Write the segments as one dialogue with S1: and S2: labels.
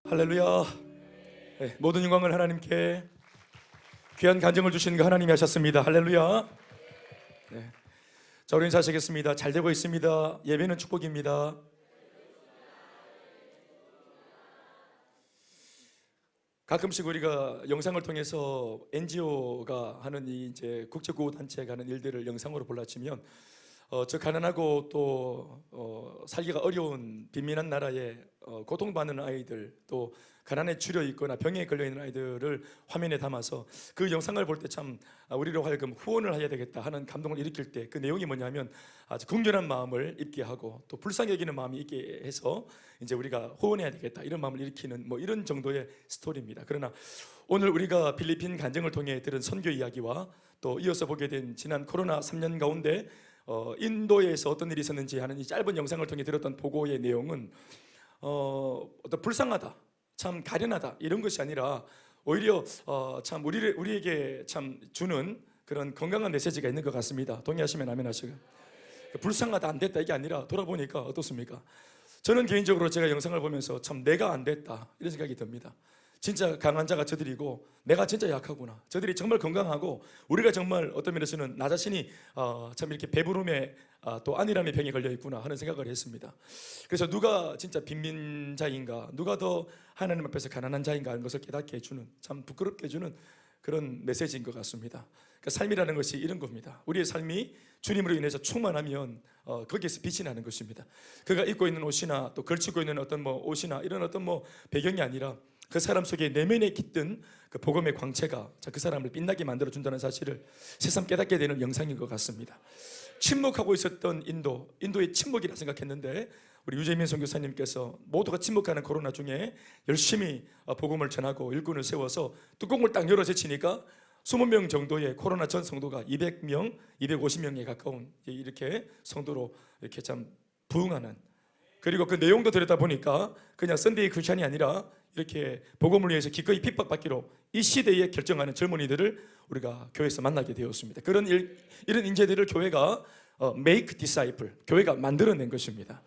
S1: 할렐루야. 네, 모든 영광을 하나님께, 귀한 간증을 주신 그 하나님이 하셨습니다. 할렐루야. 네. 자, 우리 인사하시겠습니다. 잘 되고 있습니다. 예배는 축복입니다. 가끔씩 우리가 영상을 통해서 NGO가 하는 이 이제 국제구호 단체가 하는 일들을 영상으로 볼라치면 저 가난하고 또 살기가 어려운 빈민한 나라에 고통받는 아이들, 또 가난에 주려 있거나 병에 걸려 있는 아이들을 화면에 담아서 그 영상을 볼 때 참 우리로 하여금 후원을 해야 되겠다 하는 감동을 일으킬 때 그 내용이 뭐냐면 아주 긍휼한 마음을 입게 하고 또 불쌍히 여기는 마음이 있게 해서 이제 우리가 후원해야 되겠다 이런 마음을 일으키는 뭐 이런 정도의 스토리입니다. 그러나 오늘 우리가 필리핀 간증을 통해 들은 선교 이야기와 또 이어서 보게 된 지난 코로나 3년 가운데 인도에서 어떤 일이 있었는지 하는 이 짧은 영상을 통해 들었던 보고의 내용은 어떤 불쌍하다, 참 가련하다 이런 것이 아니라 오히려 참 우리에게 참 주는 그런 건강한 메시지가 있는 것 같습니다. 동의하시면 아멘 하시고. 불쌍하다, 안 됐다 이게 아니라 돌아보니까 어떻습니까? 저는 개인적으로 제가 영상을 보면서 참 내가 안 됐다 이런 생각이 듭니다. 진짜 강한 자가 저들이고 내가 진짜 약하구나. 저들이 정말 건강하고 우리가 정말 어떤 면에서는 나 자신이 참 이렇게 배부름에 또 안일함의 병에 걸려 있구나 하는 생각을 했습니다. 그래서 누가 진짜 빈민자인가, 누가 더 하나님 앞에서 가난한 자인가 하는 것을 깨닫게 해주는, 참 부끄럽게 해주는 그런 메시지인 것 같습니다. 그러니까 삶이라는 것이 이런 겁니다. 우리의 삶이 주님으로 인해서 충만하면 거기에서 빛이 나는 것입니다. 그가 입고 있는 옷이나 또 걸치고 있는 어떤 뭐 옷이나 이런 어떤 뭐 배경이 아니라 그 사람 속에 내면에 깃든 그 복음의 광채가 그 사람을 빛나게 만들어준다는 사실을 새삼 깨닫게 되는 영상인 것 같습니다. 침묵하고 있었던 인도의 침묵이라 생각했는데 우리 유재민 선교사님께서 모두가 침묵하는 코로나 중에 열심히 복음을 전하고 일꾼을 세워서 뚜껑을 딱 열어 제치니까 20명 정도의 코로나 전 성도가 200명, 250명에 가까운 이렇게 성도로 이렇게 참 부흥하는, 그리고 그 내용도 들여다보니까 그냥 썬데이 크리스찬이 아니라 이렇게 복음을 위해서 기꺼이 핍박받기로 이 시대에 결정하는 젊은이들을 우리가 교회에서 만나게 되었습니다. 이런 인재들을 교회가 make disciple, 교회가 만들어낸 것입니다.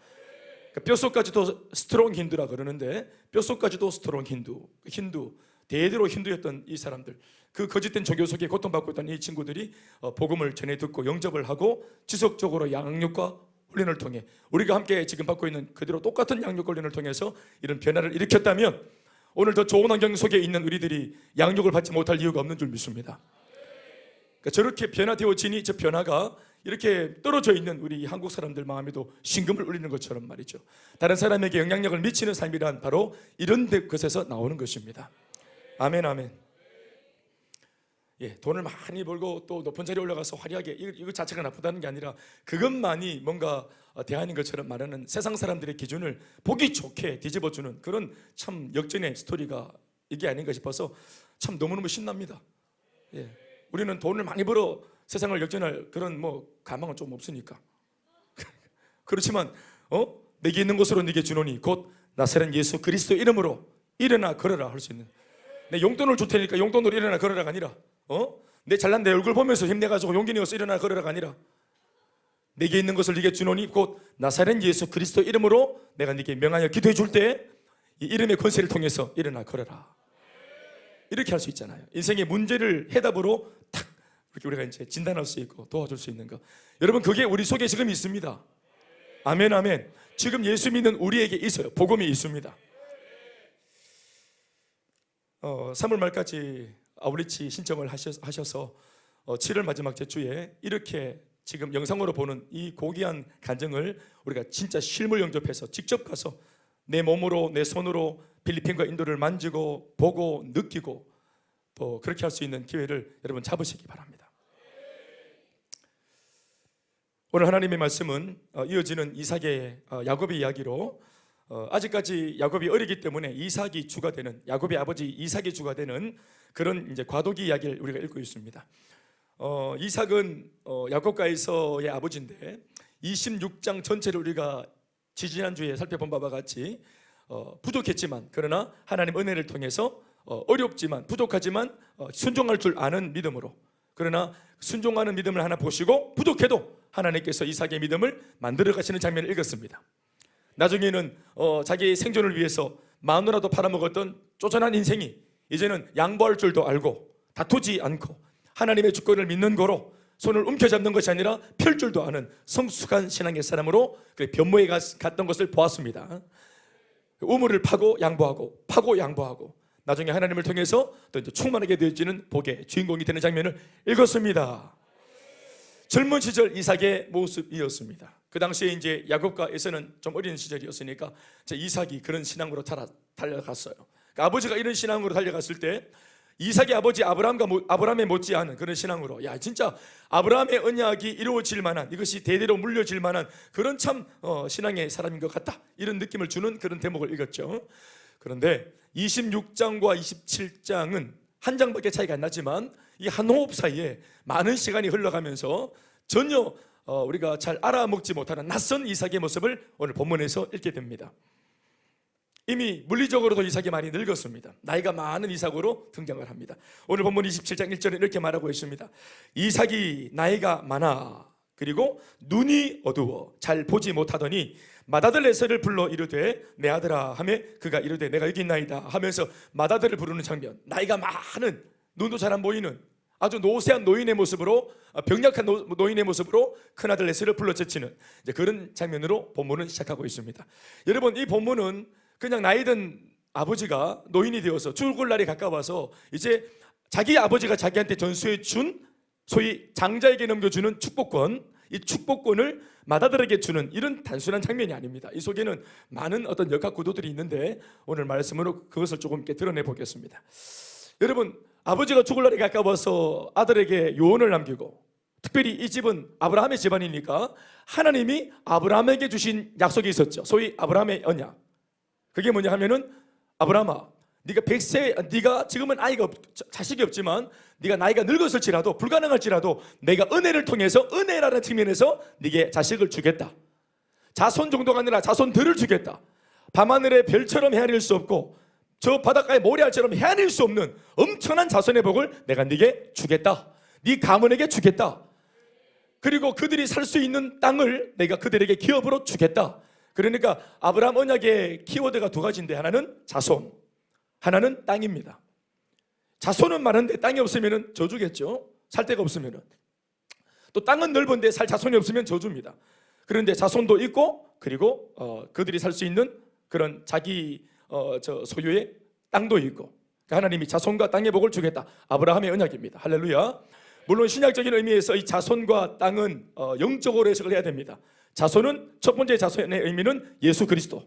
S1: 뼛속까지도 스트롱 힌두라 그러는데 뼛속까지도 스트롱 힌두, 대대로 힌두였던 이 사람들, 그 거짓된 종교 속에 고통받고 있던 이 친구들이 복음을 전해 듣고 영접을 하고 지속적으로 양육과 훈련을 통해 우리가 함께 지금 받고 있는 그대로 똑같은 양육 훈련을 통해서 이런 변화를 일으켰다면 오늘 더 좋은 환경 속에 있는 우리들이 양육을 받지 못할 이유가 없는 줄 믿습니다. 그러니까 저렇게 변화되어지니 저 변화가 이렇게 떨어져 있는 우리 한국 사람들 마음에도 신금을 울리는 것처럼 말이죠. 다른 사람에게 영향력을 미치는 삶이란 바로 이런 것에서 나오는 것입니다. 아멘, 아멘. 예, 돈을 많이 벌고 또 높은 자리에 올라가서 화려하게 이거 자체가 나쁘다는 게 아니라 그것만이 뭔가 대안인 것처럼 말하는 세상 사람들의 기준을 보기 좋게 뒤집어주는 그런 참 역전의 스토리가 이게 아닌가 싶어서 참 너무너무 신납니다. 예, 우리는 돈을 많이 벌어 세상을 역전할 그런 뭐 가망은 좀 없으니까 그렇지만 내게 있는 것으로 네게 주노니 곧 나사렛 예수 그리스도 이름으로 일어나 걸어라 할 수 있는, 내 용돈을 줄 테니까 용돈으로 일어나 걸어라가 아니라 내 잘난 내 얼굴 보면서 힘내가지고 용기 내어서 일어나 걸어라가 아니라 내게 있는 것을 네게 주노니 곧 나사렛 예수 그리스도 이름으로 내가 네게 명하여 기도해 줄 때 이 이름의 권세를 통해서 일어나 걸어라, 이렇게 할 수 있잖아요. 인생의 문제를 해답으로 탁 이렇게 우리가 이제 진단할 수 있고 도와줄 수 있는 거, 여러분 그게 우리 속에 지금 있습니다. 아멘, 아멘. 지금 예수 믿는 우리에게 있어요. 복음이 있습니다. 3월 말까지 아우리치 신청을 하셔서 7월 마지막 주에 이렇게 지금 영상으로 보는 이 고귀한 간증을 우리가 진짜 실물 영접해서 직접 가서 내 몸으로 내 손으로 필리핀과 인도를 만지고 보고 느끼고 또 그렇게 할 수 있는 기회를 여러분 잡으시기 바랍니다. 오늘 하나님의 말씀은 이어지는 이삭의 야곱의 이야기로 아직까지 야곱이 어리기 때문에 이삭이 주가 되는, 야곱의 아버지 이삭이 주가 되는 그런 이제 과도기 이야기를 우리가 읽고 있습니다. 이삭은 야곱과에서의 아버지인데 26장 전체를 우리가 지지난주에 살펴본 바와 같이 부족했지만 그러나 하나님 은혜를 통해서 어렵지만 부족하지만 순종할 줄 아는 믿음으로, 그러나 순종하는 믿음을 하나 보시고 부족해도 하나님께서 이삭의 믿음을 만들어 가시는 장면을 읽었습니다. 나중에는 자기 생존을 위해서 마누라도 팔아먹었던 쪼잔한 인생이 이제는 양보할 줄도 알고 다투지 않고 하나님의 주권을 믿는 거로 손을 움켜잡는 것이 아니라 펼 줄도 아는 성숙한 신앙의 사람으로 변모해 갔던 것을 보았습니다. 우물을 파고 양보하고 나중에 하나님을 통해서 또 이제 충만하게 되어지는 복의 주인공이 되는 장면을 읽었습니다. 젊은 시절 이삭의 모습이었습니다. 그 당시에 이제 야곱과 에서는 좀 어린 시절이었으니까 이삭이 그런 신앙으로 달려갔어요. 그러니까 아버지가 이런 신앙으로 달려갔을 때 이삭의 아버지 아브라함에 못지않은 그런 신앙으로, 진짜 아브라함의 언약이 이루어질 만한, 이것이 대대로 물려질 만한 그런 참 신앙의 사람인 것 같다, 이런 느낌을 주는 그런 대목을 읽었죠. 그런데 26장과 27장은 한 장밖에 차이가 안 나지만 이 한 호흡 사이에 많은 시간이 흘러가면서 전혀 우리가 잘 알아먹지 못하는 낯선 이삭의 모습을 오늘 본문에서 읽게 됩니다. 이미 물리적으로도 이삭이 많이 늙었습니다. 나이가 많은 이삭으로 등장을 합니다. 오늘 본문 27장 1절에 이렇게 말하고 있습니다. 이삭이 나이가 많아 그리고 눈이 어두워 잘 보지 못하더니 맏아들 에서를 불러 이르되 내 아들아 하매 그가 이르되 내가 여기 있나이다 하면서 맏아들을 부르는 장면. 나이가 많은, 눈도 잘 안 보이는 아주 노쇠한 노인의 모습으로, 병약한 노인의 모습으로 큰아들 에서를 불러 제치는 그런 장면으로 본문은 시작하고 있습니다. 여러분, 이 본문은 그냥 나이 든 아버지가 노인이 되어서 죽을 날이 가까워서 이제 자기 아버지가 자기한테 전수해 준 소위 장자에게 넘겨주는 축복권, 이 축복권을 맏아들에게 주는 이런 단순한 장면이 아닙니다. 이 속에는 많은 어떤 역학 구도들이 있는데 오늘 말씀으로 그것을 조금 이렇게 드러내 보겠습니다. 여러분, 아버지가 죽을 날이 가까워서 아들에게 요원을 남기고, 특별히 이 집은 아브라함의 집안이니까 하나님이 아브라함에게 주신 약속이 있었죠. 소위 아브라함의 언약. 그게 뭐냐 하면은, 아브라함아, 네가 지금은 자식이 없지만 네가 나이가 늙었을지라도, 불가능할지라도 내가 은혜를 통해서, 은혜라는 측면에서 네게 자식을 주겠다. 자손 정도가 아니라 자손들을 주겠다. 밤하늘의 별처럼 헤아릴 수 없고 저 바닷가의 모래알처럼 헤아릴 수 없는 엄청난 자손의 복을 내가 네게 주겠다. 네 가문에게 주겠다. 그리고 그들이 살 수 있는 땅을 내가 그들에게 기업으로 주겠다. 그러니까 아브라함 언약의 키워드가 두 가지인데, 하나는 자손, 하나는 땅입니다. 자손은 많은데 땅이 없으면 저주겠죠. 살 데가 없으면. 또 땅은 넓은데 살 자손이 없으면 저주입니다. 그런데 자손도 있고, 그리고 그들이 살 수 있는 그런 자기 소유의 땅도 있고, 그러니까 하나님이 자손과 땅의 복을 주겠다. 아브라함의 언약입니다. 할렐루야. 물론 신약적인 의미에서 이 자손과 땅은 영적으로 해석을 해야 됩니다. 자손은, 첫 번째 자손의 의미는 예수 그리스도.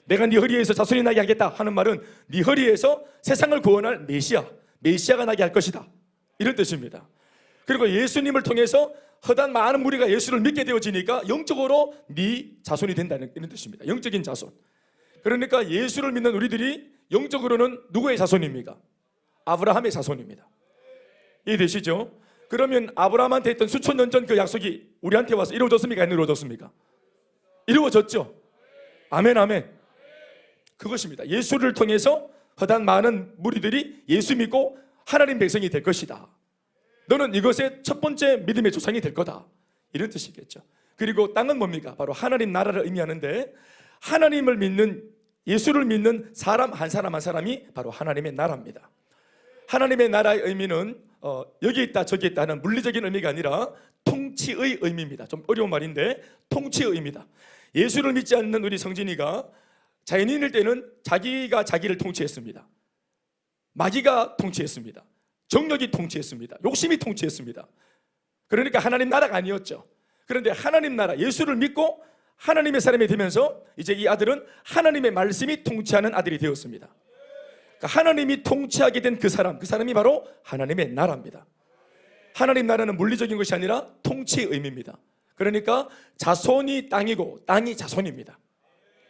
S1: 내가 네 허리에서 자손이 나게 하겠다 하는 말은 네 허리에서 세상을 구원할 메시아가 나게 할 것이다, 이런 뜻입니다. 그리고 예수님을 통해서 허다한 많은 무리가 예수를 믿게 되어지니까 영적으로 네 자손이 된다는 이런 뜻입니다. 영적인 자손. 그러니까 예수를 믿는 우리들이 영적으로는 누구의 자손입니까? 아브라함의 자손입니다. 이해되시죠? 그러면 아브라함한테 했던 수천 년 전 그 약속이 우리한테 와서 이루어졌습니까? 안 이루어졌습니까? 이루어졌죠? 아멘, 아멘. 그것입니다. 예수를 통해서 허다한 많은 무리들이 예수 믿고 하나님 백성이 될 것이다. 너는 이것의 첫 번째 믿음의 조상이 될 거다, 이런 뜻이겠죠. 그리고 땅은 뭡니까? 바로 하나님 나라를 의미하는데, 하나님을 믿는, 예수를 믿는 사람 한 사람이 바로 하나님의 나라입니다. 하나님의 나라의 의미는 여기 있다 저기 있다 하는 물리적인 의미가 아니라 통치의 의미입니다. 좀 어려운 말인데 통치의 의미다. 예수를 믿지 않는 우리 성진이가 자연인일 때는 자기가 자기를 통치했습니다. 마귀가 통치했습니다. 정력이 통치했습니다. 욕심이 통치했습니다. 그러니까 하나님 나라가 아니었죠. 그런데 하나님 나라, 예수를 믿고 하나님의 사람이 되면서 이제 이 아들은 하나님의 말씀이 통치하는 아들이 되었습니다. 그러니까 하나님이 통치하게 된 그 사람이 바로 하나님의 나라입니다. 하나님 나라는 물리적인 것이 아니라 통치의 의미입니다. 그러니까 자손이 땅이고 땅이 자손입니다.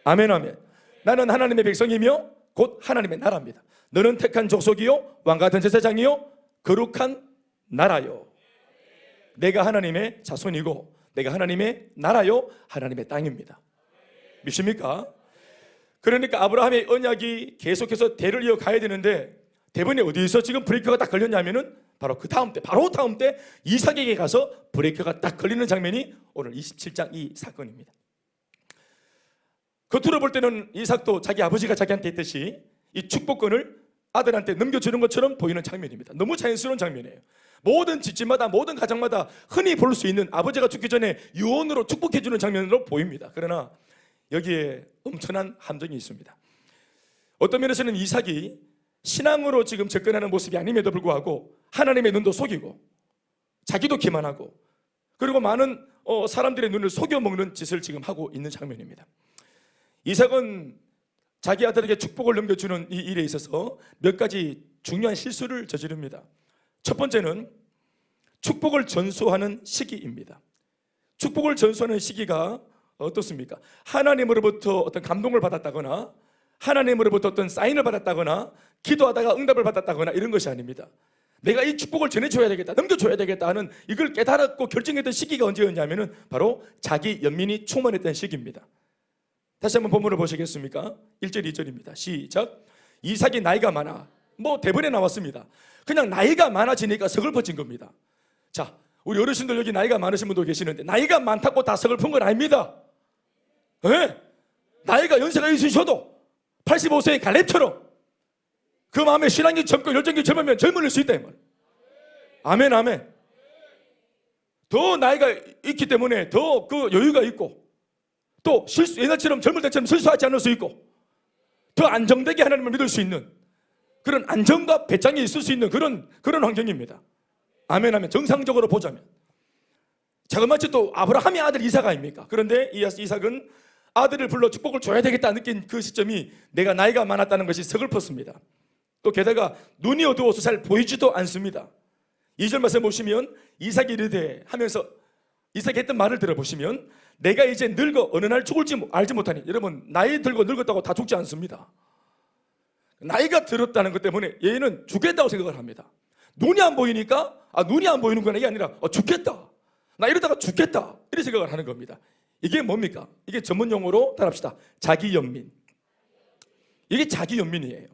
S1: 아멘, 아멘. 나는 하나님의 백성이며 곧 하나님의 나라입니다. 너는 택한 족속이요 왕같은 제사장이요 거룩한 나라요. 내가 하나님의 자손이고 내가 하나님의 나라요 하나님의 땅입니다. 믿습니까? 그러니까 아브라함의 언약이 계속해서 대를 이어가야 되는데 대번에 어디서 지금 브레이크가 딱 걸렸냐면은 바로 그 다음 때 이삭에게 가서 브레이크가 딱 걸리는 장면이 오늘 27장 이 사건입니다. 겉으로 볼 때는 이삭도 자기 아버지가 자기한테 했듯이 이 축복권을 아들한테 넘겨주는 것처럼 보이는 장면입니다. 너무 자연스러운 장면이에요. 모든 집집마다 모든 가정마다 흔히 볼 수 있는 아버지가 죽기 전에 유언으로 축복해주는 장면으로 보입니다. 그러나 여기에 엄청난 함정이 있습니다. 어떤 면에서는 이삭이 신앙으로 지금 접근하는 모습이 아님에도 불구하고 하나님의 눈도 속이고 자기도 기만하고 그리고 많은 사람들의 눈을 속여먹는 짓을 지금 하고 있는 장면입니다. 이삭은 자기 아들에게 축복을 넘겨주는 이 일에 있어서 몇 가지 중요한 실수를 저지릅니다. 첫 번째는 축복을 전수하는 시기입니다. 축복을 전수하는 시기가 어떻습니까? 하나님으로부터 어떤 감동을 받았다거나 하나님으로부터 어떤 사인을 받았다거나 기도하다가 응답을 받았다거나 이런 것이 아닙니다. 내가 이 축복을 전해줘야 되겠다, 넘겨줘야 되겠다 하는 이걸 깨달았고 결정했던 시기가 언제였냐면 바로 자기 연민이 충만했던 시기입니다. 다시 한번 본문을 보시겠습니까? 1절 2절입니다. 시작. 이삭이 나이가 많아. 대본에 나왔습니다. 그냥 나이가 많아지니까 서글퍼진 겁니다. 자, 우리 어르신들 여기 나이가 많으신 분도 계시는데 나이가 많다고 다 서글픈 건 아닙니다. 네? 나이가 연세가 있으셔도 85세의 갈렙처럼 그 마음에 신앙이 젊고 열정이 젊으면 젊을 수 있다 이 말. 아멘 아멘. 더 나이가 있기 때문에 더 그 여유가 있고 또 옛날처럼 젊을 때처럼 실수하지 않을 수 있고 더 안정되게 하나님을 믿을 수 있는 그런 안정과 배짱이 있을 수 있는 그런 환경입니다. 아멘 아멘. 정상적으로 보자면 자그마치 또 아브라함의 아들 이삭 아닙니까? 그런데 이삭은 아들을 불러 축복을 줘야 되겠다 느낀 그 시점이 내가 나이가 많았다는 것이 서글펐습니다. 또 게다가 눈이 어두워서 잘 보이지도 않습니다. 2절 말씀 보시면 이삭이 이르되 하면서 이삭이 했던 말을 들어보시면 내가 이제 늙어 어느 날 죽을지 알지 못하니. 여러분 나이 들고 늙었다고 다 죽지 않습니다. 나이가 들었다는 것 때문에 얘는 죽겠다고 생각을 합니다. 눈이 안 보이니까 눈이 안 보이는구나 이게 아니라 죽겠다, 나 이러다가 죽겠다 이런 생각을 하는 겁니다. 이게 뭡니까? 이게 전문 용어로 따라합시다. 자기 연민. 이게 자기 연민이에요.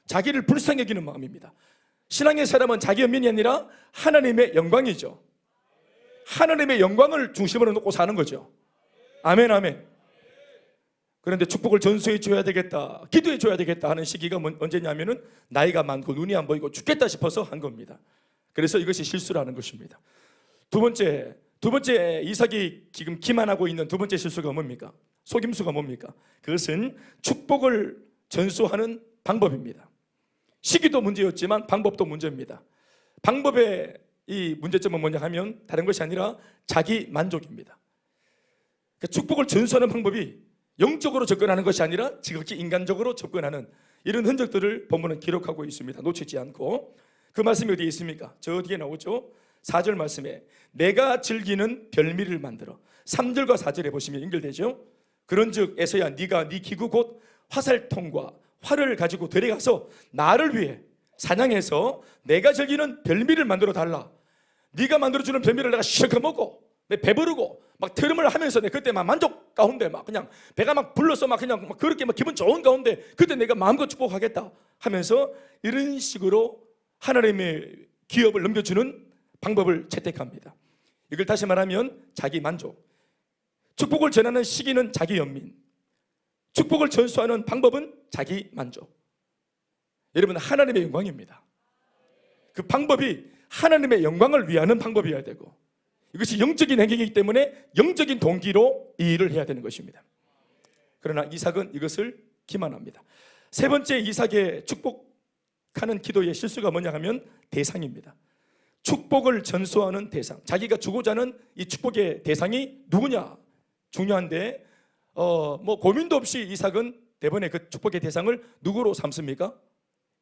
S1: 자기를 불쌍히 여기는 마음입니다. 신앙의 사람은 자기 연민이 아니라 하나님의 영광이죠. 하나님의 영광을 중심으로 놓고 사는 거죠. 아멘 아멘. 그런데 축복을 전수해 줘야 되겠다, 기도해 줘야 되겠다 하는 시기가 언제냐면은 나이가 많고 눈이 안 보이고 죽겠다 싶어서 한 겁니다. 그래서 이것이 실수라는 것입니다. 두 번째 이삭이 지금 기만하고 있는 두 번째 실수가 뭡니까? 속임수가 뭡니까? 그것은 축복을 전수하는 방법입니다. 시기도 문제였지만 방법도 문제입니다. 방법의 이 문제점은 뭐냐 하면 다른 것이 아니라 자기 만족입니다. 축복을 전수하는 방법이 영적으로 접근하는 것이 아니라 지극히 인간적으로 접근하는 이런 흔적들을 본문은 기록하고 있습니다. 놓치지 않고. 그 말씀이 어디에 있습니까? 저 뒤에 나오죠. 4절 말씀에 내가 즐기는 별미를 만들어. 3절과 4절에 보시면 연결되죠. 그런즉 에서야 네가 네 기구 곧 화살통과 활을 가지고 데려가서 나를 위해 사냥해서 내가 즐기는 별미를 만들어 달라. 네가 만들어주는 별미를 내가 실컷 먹고 내 배부르고 막 트름을 하면서 내 그때 막 만족 가운데 막 그냥 배가 막 불러서 막 그냥 막 그렇게 막 기분 좋은 가운데 그때 내가 마음껏 축복하겠다 하면서 이런 식으로 하나님의 기업을 넘겨주는 방법을 채택합니다. 이걸 다시 말하면 자기 만족. 축복을 전하는 시기는 자기 연민. 축복을 전수하는 방법은 자기 만족. 여러분 하나님의 영광입니다. 그 방법이 하나님의 영광을 위하는 방법이어야 되고 이것이 영적인 행위이기 때문에 영적인 동기로 이 일을 해야 되는 것입니다. 그러나 이삭은 이것을 기만합니다. 세 번째 이삭의 축복하는 기도의 실수가 뭐냐 하면 대상입니다. 축복을 전수하는 대상. 자기가 주고자 하는 이 축복의 대상이 누구냐 중요한데 고민도 없이 이삭은 대번에 그 축복의 대상을 누구로 삼습니까?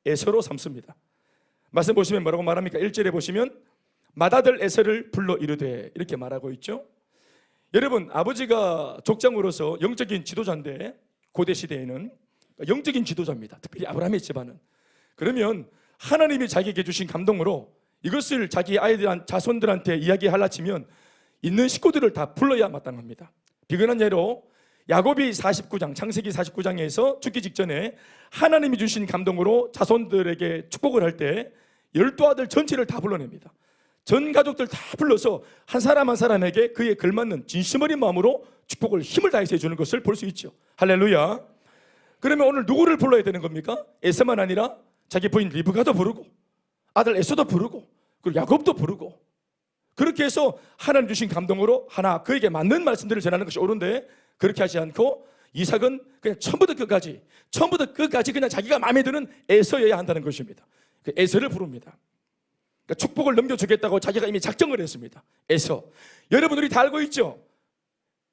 S1: 에서로 삼습니다. 말씀 보시면 뭐라고 말합니까? 1절에 보시면 맏아들 에서를 불러 이르되 이렇게 말하고 있죠. 여러분 아버지가 족장으로서 영적인 지도자인데 고대 시대에는 영적인 지도자입니다. 특별히 아브라함의 집안은. 그러면 하나님이 자기에게 주신 감동으로 이것을 자기 아이들 자손들한테 이야기하려 치면 있는 식구들을 다 불러야 마땅합니다. 비근한 예로 야곱이 49장, 창세기 49장에서 죽기 직전에 하나님이 주신 감동으로 자손들에게 축복을 할 때 12아들 전체를 다 불러냅니다. 전 가족들 다 불러서 한 사람 한 사람에게 그에 걸맞는 진심 어린 마음으로 축복을 힘을 다해서 해주는 것을 볼 수 있죠. 할렐루야. 그러면 오늘 누구를 불러야 되는 겁니까? 에서만 아니라 자기 부인 리브가도 부르고 아들 에서도 부르고 그리고 야곱도 부르고, 그렇게 해서 하나님 주신 감동으로 하나 그에게 맞는 말씀들을 전하는 것이 옳은데, 그렇게 하지 않고 이삭은 그냥 처음부터 끝까지 그냥 자기가 마음에 드는 에서여야 한다는 것입니다. 그 에서를 부릅니다. 그러니까 축복을 넘겨주겠다고 자기가 이미 작정을 했습니다. 에서. 여러분들이 다 알고 있죠?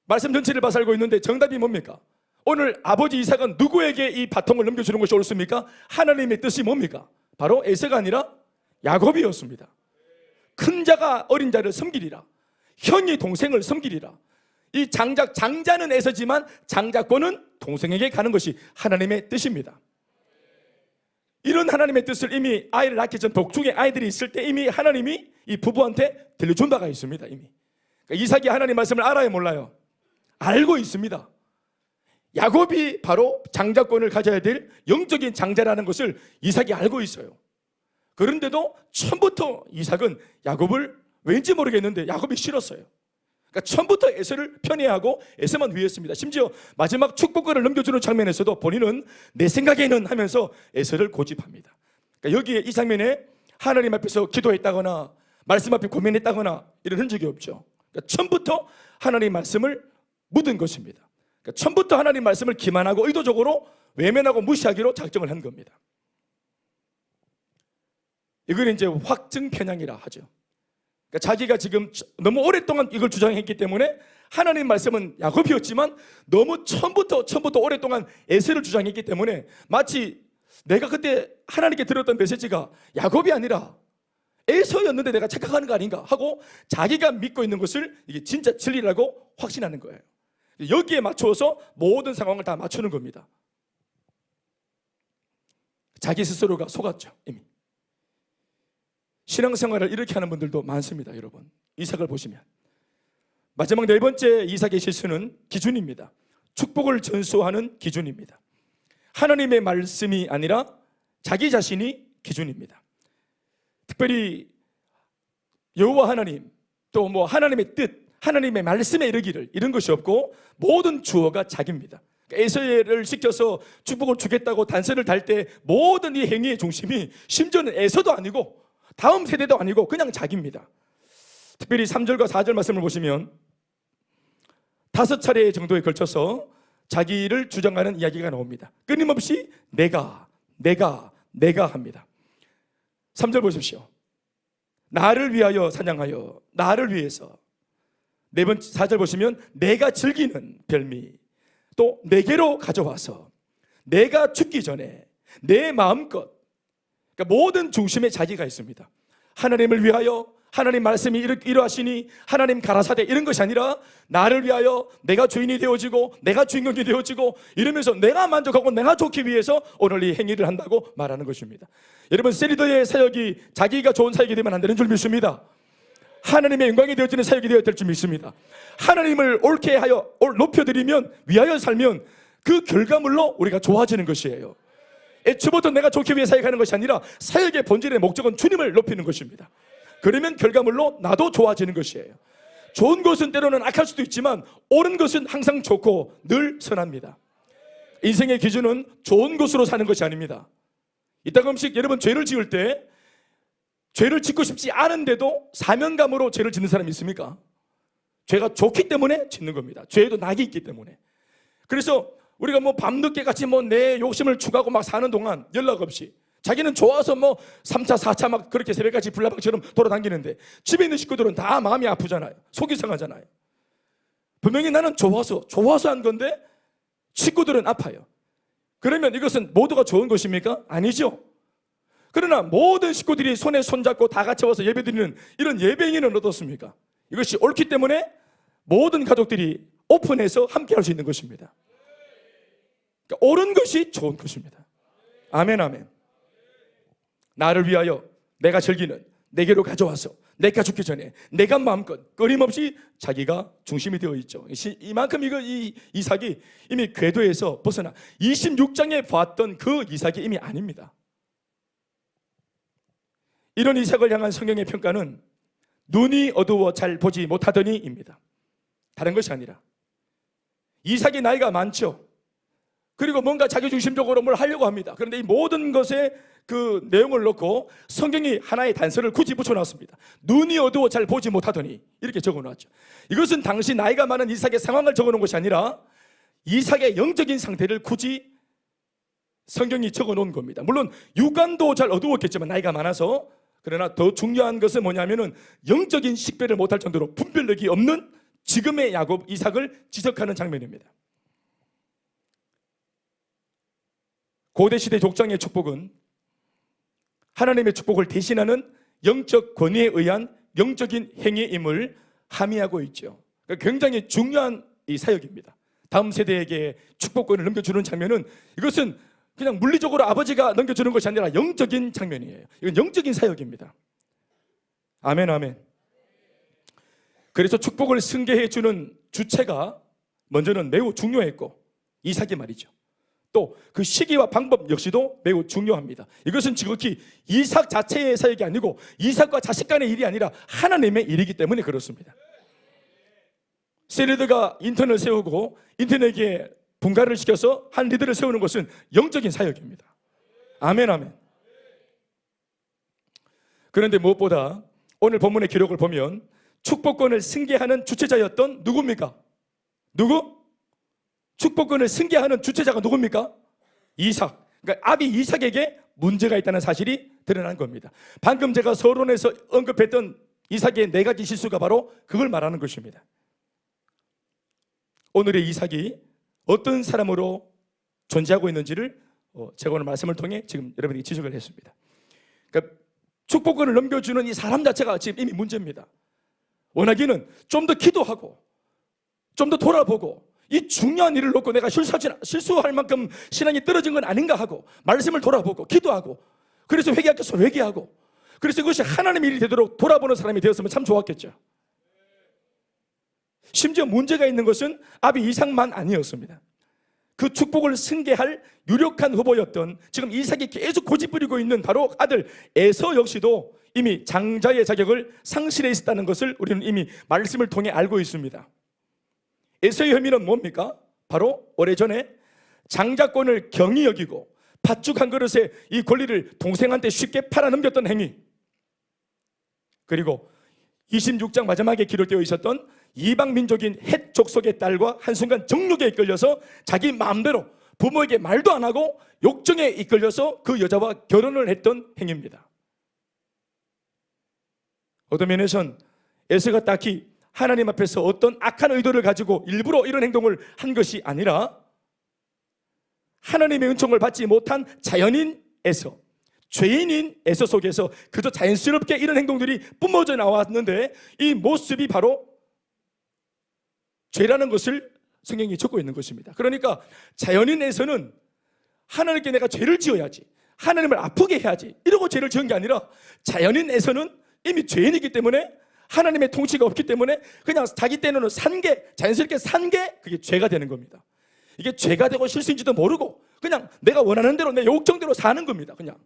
S1: 말씀 전체를 봐서 알고 있는데 정답이 뭡니까? 오늘 아버지 이삭은 누구에게 이 바통을 넘겨주는 것이 옳습니까? 하나님의 뜻이 뭡니까? 바로 에서가 아니라 야곱이었습니다. 큰 자가 어린 자를 섬기리라. 형이 동생을 섬기리라. 이 장자는 에서지만 장자권은 동생에게 가는 것이 하나님의 뜻입니다. 이런 하나님의 뜻을 이미 아이를 낳기 전 복중에 아이들이 있을 때 이미 하나님이 이 부부한테 들려준 바가 있습니다. 이미. 그러니까 이삭이 하나님 말씀을 알아요, 몰라요? 알고 있습니다. 야곱이 바로 장자권을 가져야 될 영적인 장자라는 것을 이삭이 알고 있어요. 그런데도 처음부터 이삭은 야곱을 왠지 모르겠는데 야곱이 싫었어요. 그러니까 처음부터 에서를 편애하고 에서만 위했습니다. 심지어 마지막 축복권을 넘겨주는 장면에서도 본인은 내 생각에는 하면서 에서를 고집합니다. 그러니까 여기에 이 장면에 하나님 앞에서 기도했다거나 말씀 앞에 고민했다거나 이런 흔적이 없죠. 그러니까 처음부터 하나님 말씀을 묻은 것입니다. 그러니까 처음부터 하나님 말씀을 기만하고 의도적으로 외면하고 무시하기로 작정을 한 겁니다. 이걸 이제 확증 편향이라 하죠. 그러니까 자기가 지금 너무 오랫동안 이걸 주장했기 때문에 하나님 말씀은 야곱이었지만 너무 처음부터 오랫동안 에서를 주장했기 때문에 마치 내가 그때 하나님께 들었던 메시지가 야곱이 아니라 에서였는데 내가 착각하는 거 아닌가 하고 자기가 믿고 있는 것을 이게 진짜 진리라고 확신하는 거예요. 여기에 맞춰서 모든 상황을 다 맞추는 겁니다. 자기 스스로가 속았죠, 이미. 신앙생활을 이렇게 하는 분들도 많습니다. 여러분, 이삭을 보시면 마지막 네 번째 이삭의 실수는 기준입니다. 축복을 전수하는 기준입니다. 하나님의 말씀이 아니라 자기 자신이 기준입니다. 특별히 여호와 하나님, 또 뭐 하나님의 뜻, 하나님의 말씀에 이르기를, 이런 것이 없고 모든 주어가 자기입니다. 에서를 시켜서 축복을 주겠다고 단서를 달 때 모든 이 행위의 중심이 심지어는 에서도 아니고 다음 세대도 아니고 그냥 자기입니다. 특별히 3절과 4절 말씀을 보시면 5차례 정도에 걸쳐서 자기를 주장하는 이야기가 나옵니다. 끊임없이 내가 합니다. 3절 보십시오. 나를 위하여 사냥하여 나를 위해서. 4절 보시면 내가 즐기는 별미, 또 내게로 가져와서 내가 죽기 전에 내 마음껏. 그러니까 모든 중심에 자기가 있습니다. 하나님을 위하여, 하나님 말씀이 이러하시니 하나님 가라사대, 이런 것이 아니라 나를 위하여 내가 주인이 되어지고 내가 주인공이 되어지고 이러면서 내가 만족하고 내가 좋기 위해서 오늘 이 행위를 한다고 말하는 것입니다. 여러분, 세리더의 사역이 자기가 좋은 사역이 되면 안 되는 줄 믿습니다. 하나님의 영광이 되어지는 사역이 되어야 될 줄 믿습니다. 하나님을 옳게 하여 높여드리면, 위하여 살면 그 결과물로 우리가 좋아지는 것이에요. 애초부터 내가 좋기 위해 사역하는 것이 아니라 사역의 본질의 목적은 주님을 높이는 것입니다. 그러면 결과물로 나도 좋아지는 것이에요. 좋은 것은 때로는 악할 수도 있지만 옳은 것은 항상 좋고 늘 선합니다. 인생의 기준은 좋은 것으로 사는 것이 아닙니다. 이따금씩 여러분, 죄를 지을 때 죄를 짓고 싶지 않은데도 사명감으로 죄를 짓는 사람이 있습니까? 죄가 좋기 때문에 짓는 겁니다. 죄에도 낙이 있기 때문에. 그래서 우리가 뭐 밤늦게 같이 뭐 내 욕심을 추구하고 막 사는 동안 연락 없이 자기는 좋아서 뭐 3차 4차 막 그렇게 새벽까지 불나방처럼 돌아다니는데 집에 있는 식구들은 다 마음이 아프잖아요. 속이 상하잖아요. 분명히 나는 좋아서 한 건데 식구들은 아파요. 그러면 이것은 모두가 좋은 것입니까? 아니죠. 그러나 모든 식구들이 손에 손잡고 다 같이 와서 예배드리는 이런 예배행위는 어떻습니까? 이것이 옳기 때문에 모든 가족들이 오픈해서 함께 할 수 있는 것입니다. 그러니까 옳은 것이 좋은 것입니다. 아멘, 아멘. 나를 위하여 내가 즐기는 내게로 가져와서 내가 죽기 전에 내가 마음껏 끊임없이 자기가 중심이 되어 있죠. 이만큼 이 이삭이 이미 궤도에서 벗어나 26장에 봤던 그 이삭이 이미 아닙니다. 이런 이삭을 향한 성경의 평가는 눈이 어두워 잘 보지 못하더니입니다. 다른 것이 아니라 이삭이 나이가 많죠. 그리고 뭔가 자기중심적으로 뭘 하려고 합니다. 그런데 이 모든 것에 그 내용을 놓고 성경이 하나의 단서를 굳이 붙여놨습니다. 눈이 어두워 잘 보지 못하더니 이렇게 적어놨죠. 이것은 당시 나이가 많은 이삭의 상황을 적어놓은 것이 아니라 이삭의 영적인 상태를 굳이 성경이 적어놓은 겁니다. 물론 육안도 잘 어두웠겠지만 나이가 많아서. 그러나 더 중요한 것은 뭐냐면은 영적인 식별을 못할 정도로 분별력이 없는 지금의 야곱, 이삭을 지적하는 장면입니다. 고대시대 족장의 축복은 하나님의 축복을 대신하는 영적 권위에 의한 영적인 행위임을 함의하고 있죠. 굉장히 중요한 이 사역입니다. 다음 세대에게 축복권을 넘겨주는 장면은 이것은 그냥 물리적으로 아버지가 넘겨주는 것이 아니라 영적인 장면이에요. 이건 영적인 사역입니다. 아멘, 아멘. 그래서 축복을 승계해 주는 주체가 먼저는 매우 중요했고, 이삭이 말이죠. 또 그 시기와 방법 역시도 매우 중요합니다. 이것은 지극히 이삭 자체의 사역이 아니고 이삭과 자식 간의 일이 아니라 하나님의 일이기 때문에 그렇습니다. 세리드가 인턴을 세우고 인턴에게 분가를 시켜서 한 리더를 세우는 것은 영적인 사역입니다. 아멘, 아멘. 그런데 무엇보다 오늘 본문의 기록을 보면 축복권을 승계하는 주체자였던 누굽니까? 누구? 축복권을 승계하는 주체자가 누굽니까? 이삭. 그러니까 아비 이삭에게 문제가 있다는 사실이 드러난 겁니다. 방금 제가 서론에서 언급했던 이삭의 4가지 실수가 바로 그걸 말하는 것입니다. 오늘의 이삭이 어떤 사람으로 존재하고 있는지를 제가 오늘 말씀을 통해 지금 여러분에게 지적을 했습니다. 그러니까 축복권을 넘겨주는 이 사람 자체가 지금 이미 문제입니다. 원하기는 좀 더 기도하고 좀 더 돌아보고 이 중요한 일을 놓고 내가 실수할 만큼 신앙이 떨어진 건 아닌가 하고 말씀을 돌아보고 기도하고 그래서 회개할 것을 회개하고 그래서 이것이 하나님의 일이 되도록 돌아보는 사람이 되었으면 참 좋았겠죠. 심지어 문제가 있는 것은 아비 이삭만 아니었습니다. 그 축복을 승계할 유력한 후보였던 지금 이삭이 계속 고집부리고 있는 바로 아들 에서 역시도 이미 장자의 자격을 상실해 있었다는 것을 우리는 이미 말씀을 통해 알고 있습니다. 에서의 혐의는 뭡니까? 바로 오래전에 장자권을 경히 여기고 팥죽 한 그릇에 이 권리를 동생한테 쉽게 팔아넘겼던 행위, 그리고 26장 마지막에 기록되어 있었던 이방 민족인 헷 족속의 딸과 한순간 정욕에 이끌려서 자기 마음대로 부모에게 말도 안 하고 욕정에 이끌려서 그 여자와 결혼을 했던 행위입니다. 어떤 면에선 에서가 딱히 하나님 앞에서 어떤 악한 의도를 가지고 일부러 이런 행동을 한 것이 아니라 하나님의 은총을 받지 못한 자연인 에서, 죄인인 에서 속에서 그저 자연스럽게 이런 행동들이 뿜어져 나왔는데 이 모습이 바로 죄라는 것을 성경이 적고 있는 것입니다. 그러니까 자연인에서는 하나님께 내가 죄를 지어야지, 하나님을 아프게 해야지 이러고 죄를 지은 게 아니라 자연인에서는 이미 죄인이기 때문에 하나님의 통치가 없기 때문에 그냥 자기 때는 산 게, 자연스럽게 산 게 그게 죄가 되는 겁니다. 이게 죄가 되고 실수인지도 모르고 그냥 내가 원하는 대로 내 욕정대로 사는 겁니다. 그냥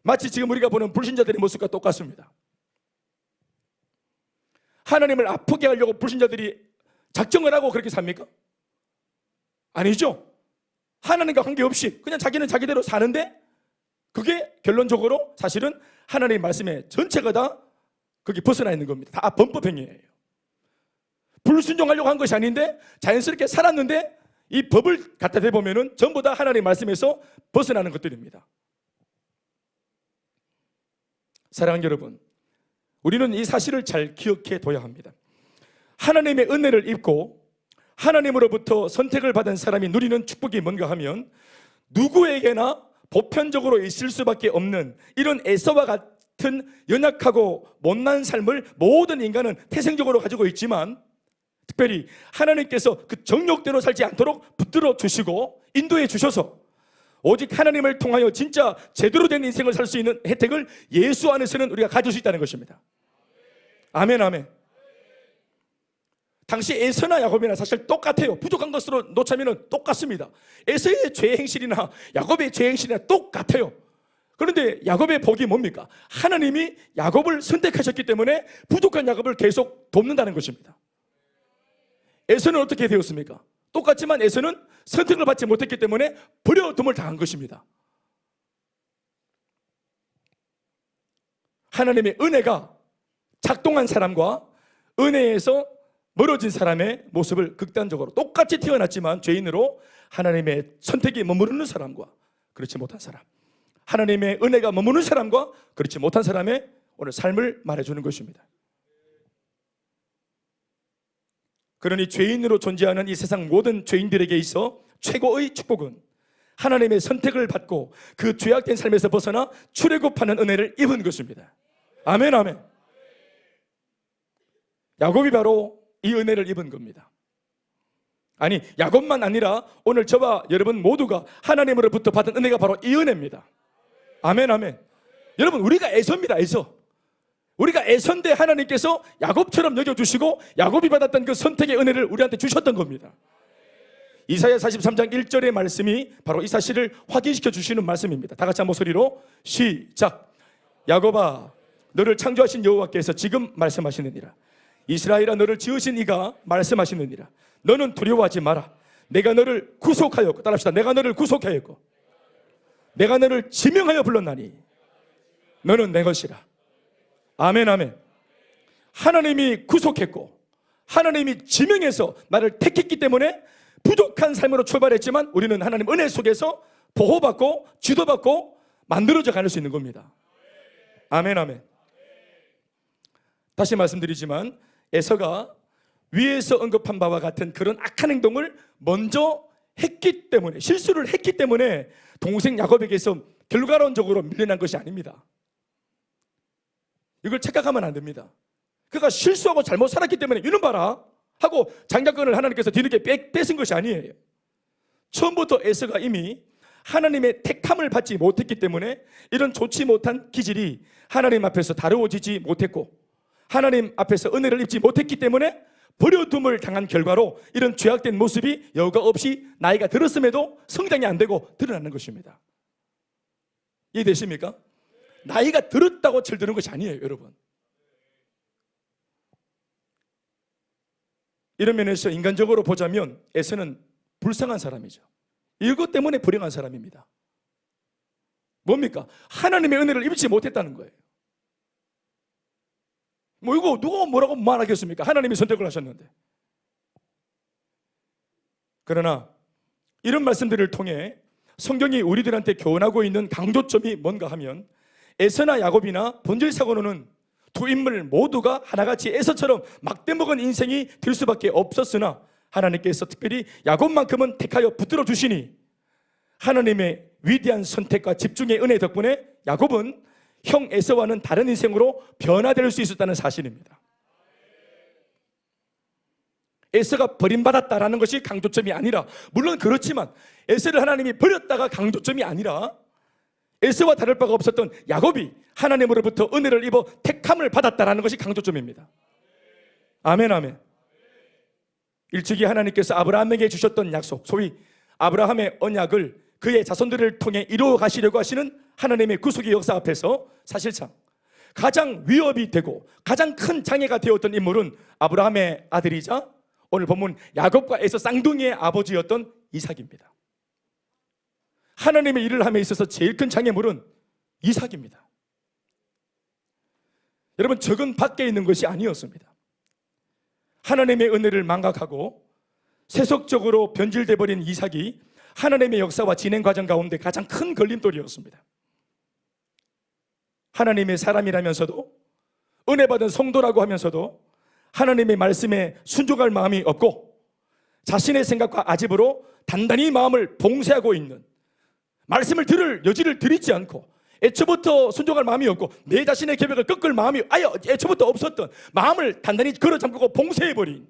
S1: 마치 지금 우리가 보는 불신자들의 모습과 똑같습니다. 하나님을 아프게 하려고 불신자들이 작정을 하고 그렇게 삽니까? 아니죠. 하나님과 관계없이 그냥 자기는 자기대로 사는데 그게 결론적으로 사실은 하나님의 말씀에 전체가 다 거기 벗어나 있는 겁니다. 다 범법행위예요. 불순종하려고 한 것이 아닌데 자연스럽게 살았는데 이 법을 갖다 대보면은 전부 다 하나님의 말씀에서 벗어나는 것들입니다. 사랑하는 여러분, 우리는 이 사실을 잘 기억해 둬야 합니다. 하나님의 은혜를 입고 하나님으로부터 선택을 받은 사람이 누리는 축복이 뭔가 하면 누구에게나 보편적으로 있을 수밖에 없는 이런 에서와 같은 연약하고 못난 삶을 모든 인간은 태생적으로 가지고 있지만 특별히 하나님께서 그 정욕대로 살지 않도록 붙들어 주시고 인도해 주셔서 오직 하나님을 통하여 진짜 제대로 된 인생을 살 수 있는 혜택을 예수 안에서는 우리가 가질 수 있다는 것입니다. 아멘, 아멘. 당시 에서나 야곱이나 사실 똑같아요. 부족한 것으로 놓자면 똑같습니다. 에서의 죄 행실이나 야곱의 죄 행실이나 똑같아요. 그런데 야곱의 복이 뭡니까? 하나님이 야곱을 선택하셨기 때문에 부족한 야곱을 계속 돕는다는 것입니다. 에서는 어떻게 되었습니까? 똑같지만 에서는 선택을 받지 못했기 때문에 버려둠을 당한 것입니다. 하나님의 은혜가 작동한 사람과 은혜에서 멀어진 사람의 모습을 극단적으로, 똑같이 태어났지만 죄인으로 하나님의 선택이 머무르는 사람과 그렇지 못한 사람, 하나님의 은혜가 머무르는 사람과 그렇지 못한 사람의 오늘 삶을 말해주는 것입니다. 그러니 죄인으로 존재하는 이 세상 모든 죄인들에게 있어 최고의 축복은 하나님의 선택을 받고 그 죄악된 삶에서 벗어나 출애굽하는 은혜를 입은 것입니다. 아멘, 아멘. 야곱이 바로 이 은혜를 입은 겁니다. 아니, 야곱만 아니라 오늘 저와 여러분 모두가 하나님으로부터 받은 은혜가 바로 이 은혜입니다. 아멘, 아멘. 여러분, 우리가 에서입니다. 에서. 우리가 에서인데 하나님께서 야곱처럼 여겨주시고 야곱이 받았던 그 선택의 은혜를 우리한테 주셨던 겁니다. 이사야 43장 1절의 말씀이 바로 이 사실을 확인시켜 주시는 말씀입니다. 다 같이 한번 소리로 시작. 야곱아, 너를 창조하신 여호와께서 지금 말씀하시느니라. 이스라엘아, 너를 지으신 이가 말씀하시느니라. 너는 두려워하지 마라. 내가 너를 구속하였고, 따라합시다. 내가 너를 구속하였고 내가 너를 지명하여 불렀나니 너는 내 것이라. 아멘, 아멘. 하나님이 구속했고 하나님이 지명해서 나를 택했기 때문에 부족한 삶으로 출발했지만 우리는 하나님 은혜 속에서 보호받고 지도받고 만들어져 갈 수 있는 겁니다. 아멘, 아멘. 다시 말씀드리지만 에서가 위에서 언급한 바와 같은 그런 악한 행동을 먼저 했기 때문에, 실수를 했기 때문에 동생 야곱에게서 결과론적으로 밀려난 것이 아닙니다. 이걸 착각하면 안 됩니다. 그가 실수하고 잘못 살았기 때문에 이놈 봐라 하고 장자권을 하나님께서 뒤늦게 뺏은 것이 아니에요. 처음부터 에서가 이미 하나님의 택함을 받지 못했기 때문에 이런 좋지 못한 기질이 하나님 앞에서 다루어지지 못했고 하나님 앞에서 은혜를 입지 못했기 때문에 버려둠을 당한 결과로 이런 죄악된 모습이 여과 없이 나이가 들었음에도 성장이 안 되고 드러나는 것입니다. 이해되십니까? 나이가 들었다고 철드는 것이 아니에요, 여러분. 이런 면에서 인간적으로 보자면 에서는 불쌍한 사람이죠. 이것 때문에 불행한 사람입니다. 뭡니까? 하나님의 은혜를 입지 못했다는 거예요. 뭐 이거 누가 뭐라고 말하겠습니까? 하나님이 선택을 하셨는데. 그러나 이런 말씀들을 통해 성경이 우리들한테 교훈하고 있는 강조점이 뭔가 하면 에서나 야곱이나 본질상으로는 두 인물 모두가 하나같이 에서처럼 막대먹은 인생이 될 수밖에 없었으나 하나님께서 특별히 야곱만큼은 택하여 붙들어 주시니 하나님의 위대한 선택과 집중의 은혜 덕분에 야곱은 형 에서와는 다른 인생으로 변화될 수 있었다는 사실입니다. 에서가 버림받았다라는 것이 강조점이 아니라, 물론 그렇지만 에서를 하나님이 버렸다가 강조점이 아니라 에서와 다를 바가 없었던 야곱이 하나님으로부터 은혜를 입어 택함을 받았다라는 것이 강조점입니다. 아멘, 아멘. 일찍이 하나님께서 아브라함에게 주셨던 약속, 소위 아브라함의 언약을 그의 자손들을 통해 이루어 가시려고 하시는 하나님의 구속의 역사 앞에서 사실상 가장 위협이 되고 가장 큰 장애가 되었던 인물은 아브라함의 아들이자 오늘 본문 야곱과 에서 쌍둥이의 아버지였던 이삭입니다. 하나님의 일을 함에 있어서 제일 큰 장애물은 이삭입니다. 여러분, 적은 밖에 있는 것이 아니었습니다. 하나님의 은혜를 망각하고 세속적으로 변질돼 버린 이삭이 하나님의 역사와 진행 과정 가운데 가장 큰 걸림돌이었습니다. 하나님의 사람이라면서도 은혜 받은 성도라고 하면서도 하나님의 말씀에 순종할 마음이 없고 자신의 생각과 아집으로 단단히 마음을 봉쇄하고 있는, 말씀을 들을 여지를 드리지 않고 애초부터 순종할 마음이 없고 내 자신의 계획을 꺾을 마음이 아예 애초부터 없었던, 마음을 단단히 걸어 잠그고 봉쇄해버린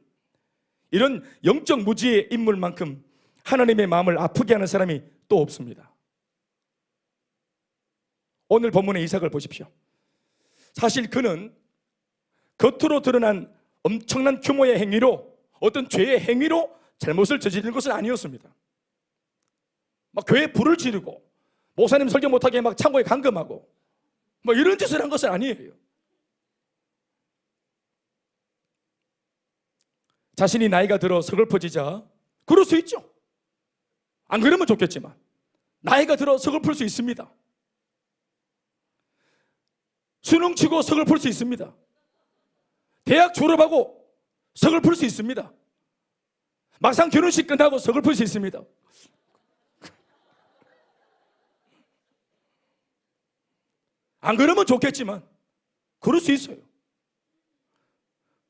S1: 이런 영적 무지의 인물만큼 하나님의 마음을 아프게 하는 사람이 또 없습니다. 오늘 본문의 이삭을 보십시오. 사실 그는 겉으로 드러난 엄청난 규모의 행위로, 어떤 죄의 행위로 잘못을 저지르는 것은 아니었습니다. 막 교회에 불을 지르고 목사님 설교 못하게 막 창고에 감금하고 뭐 이런 짓을 한 것은 아니에요. 자신이 나이가 들어 서글퍼지자, 그럴 수 있죠. 안 그러면 좋겠지만 나이가 들어 서글플 수 있습니다. 수능 치고 서글플 수 있습니다. 대학 졸업하고 서글플 수 있습니다. 막상 결혼식 끝나고 서글플 수 있습니다. 안 그러면 좋겠지만 그럴 수 있어요.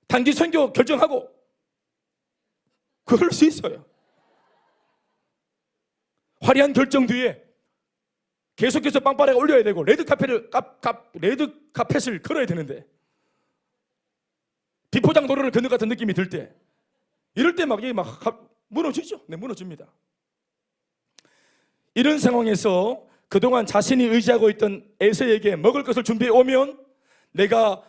S1: 단기 선교 결정하고 그럴 수 있어요. 화려한 결정 뒤에 계속해서 빵빠레가 올려야 되고 레드카펫을 걸어야 되는데, 비포장 도로를 걷는 것 같은 느낌이 들 때, 이럴 때 막 무너지죠. 네, 무너집니다. 이런 상황에서 그동안 자신이 의지하고 있던 에서에게 먹을 것을 준비해 오면 내가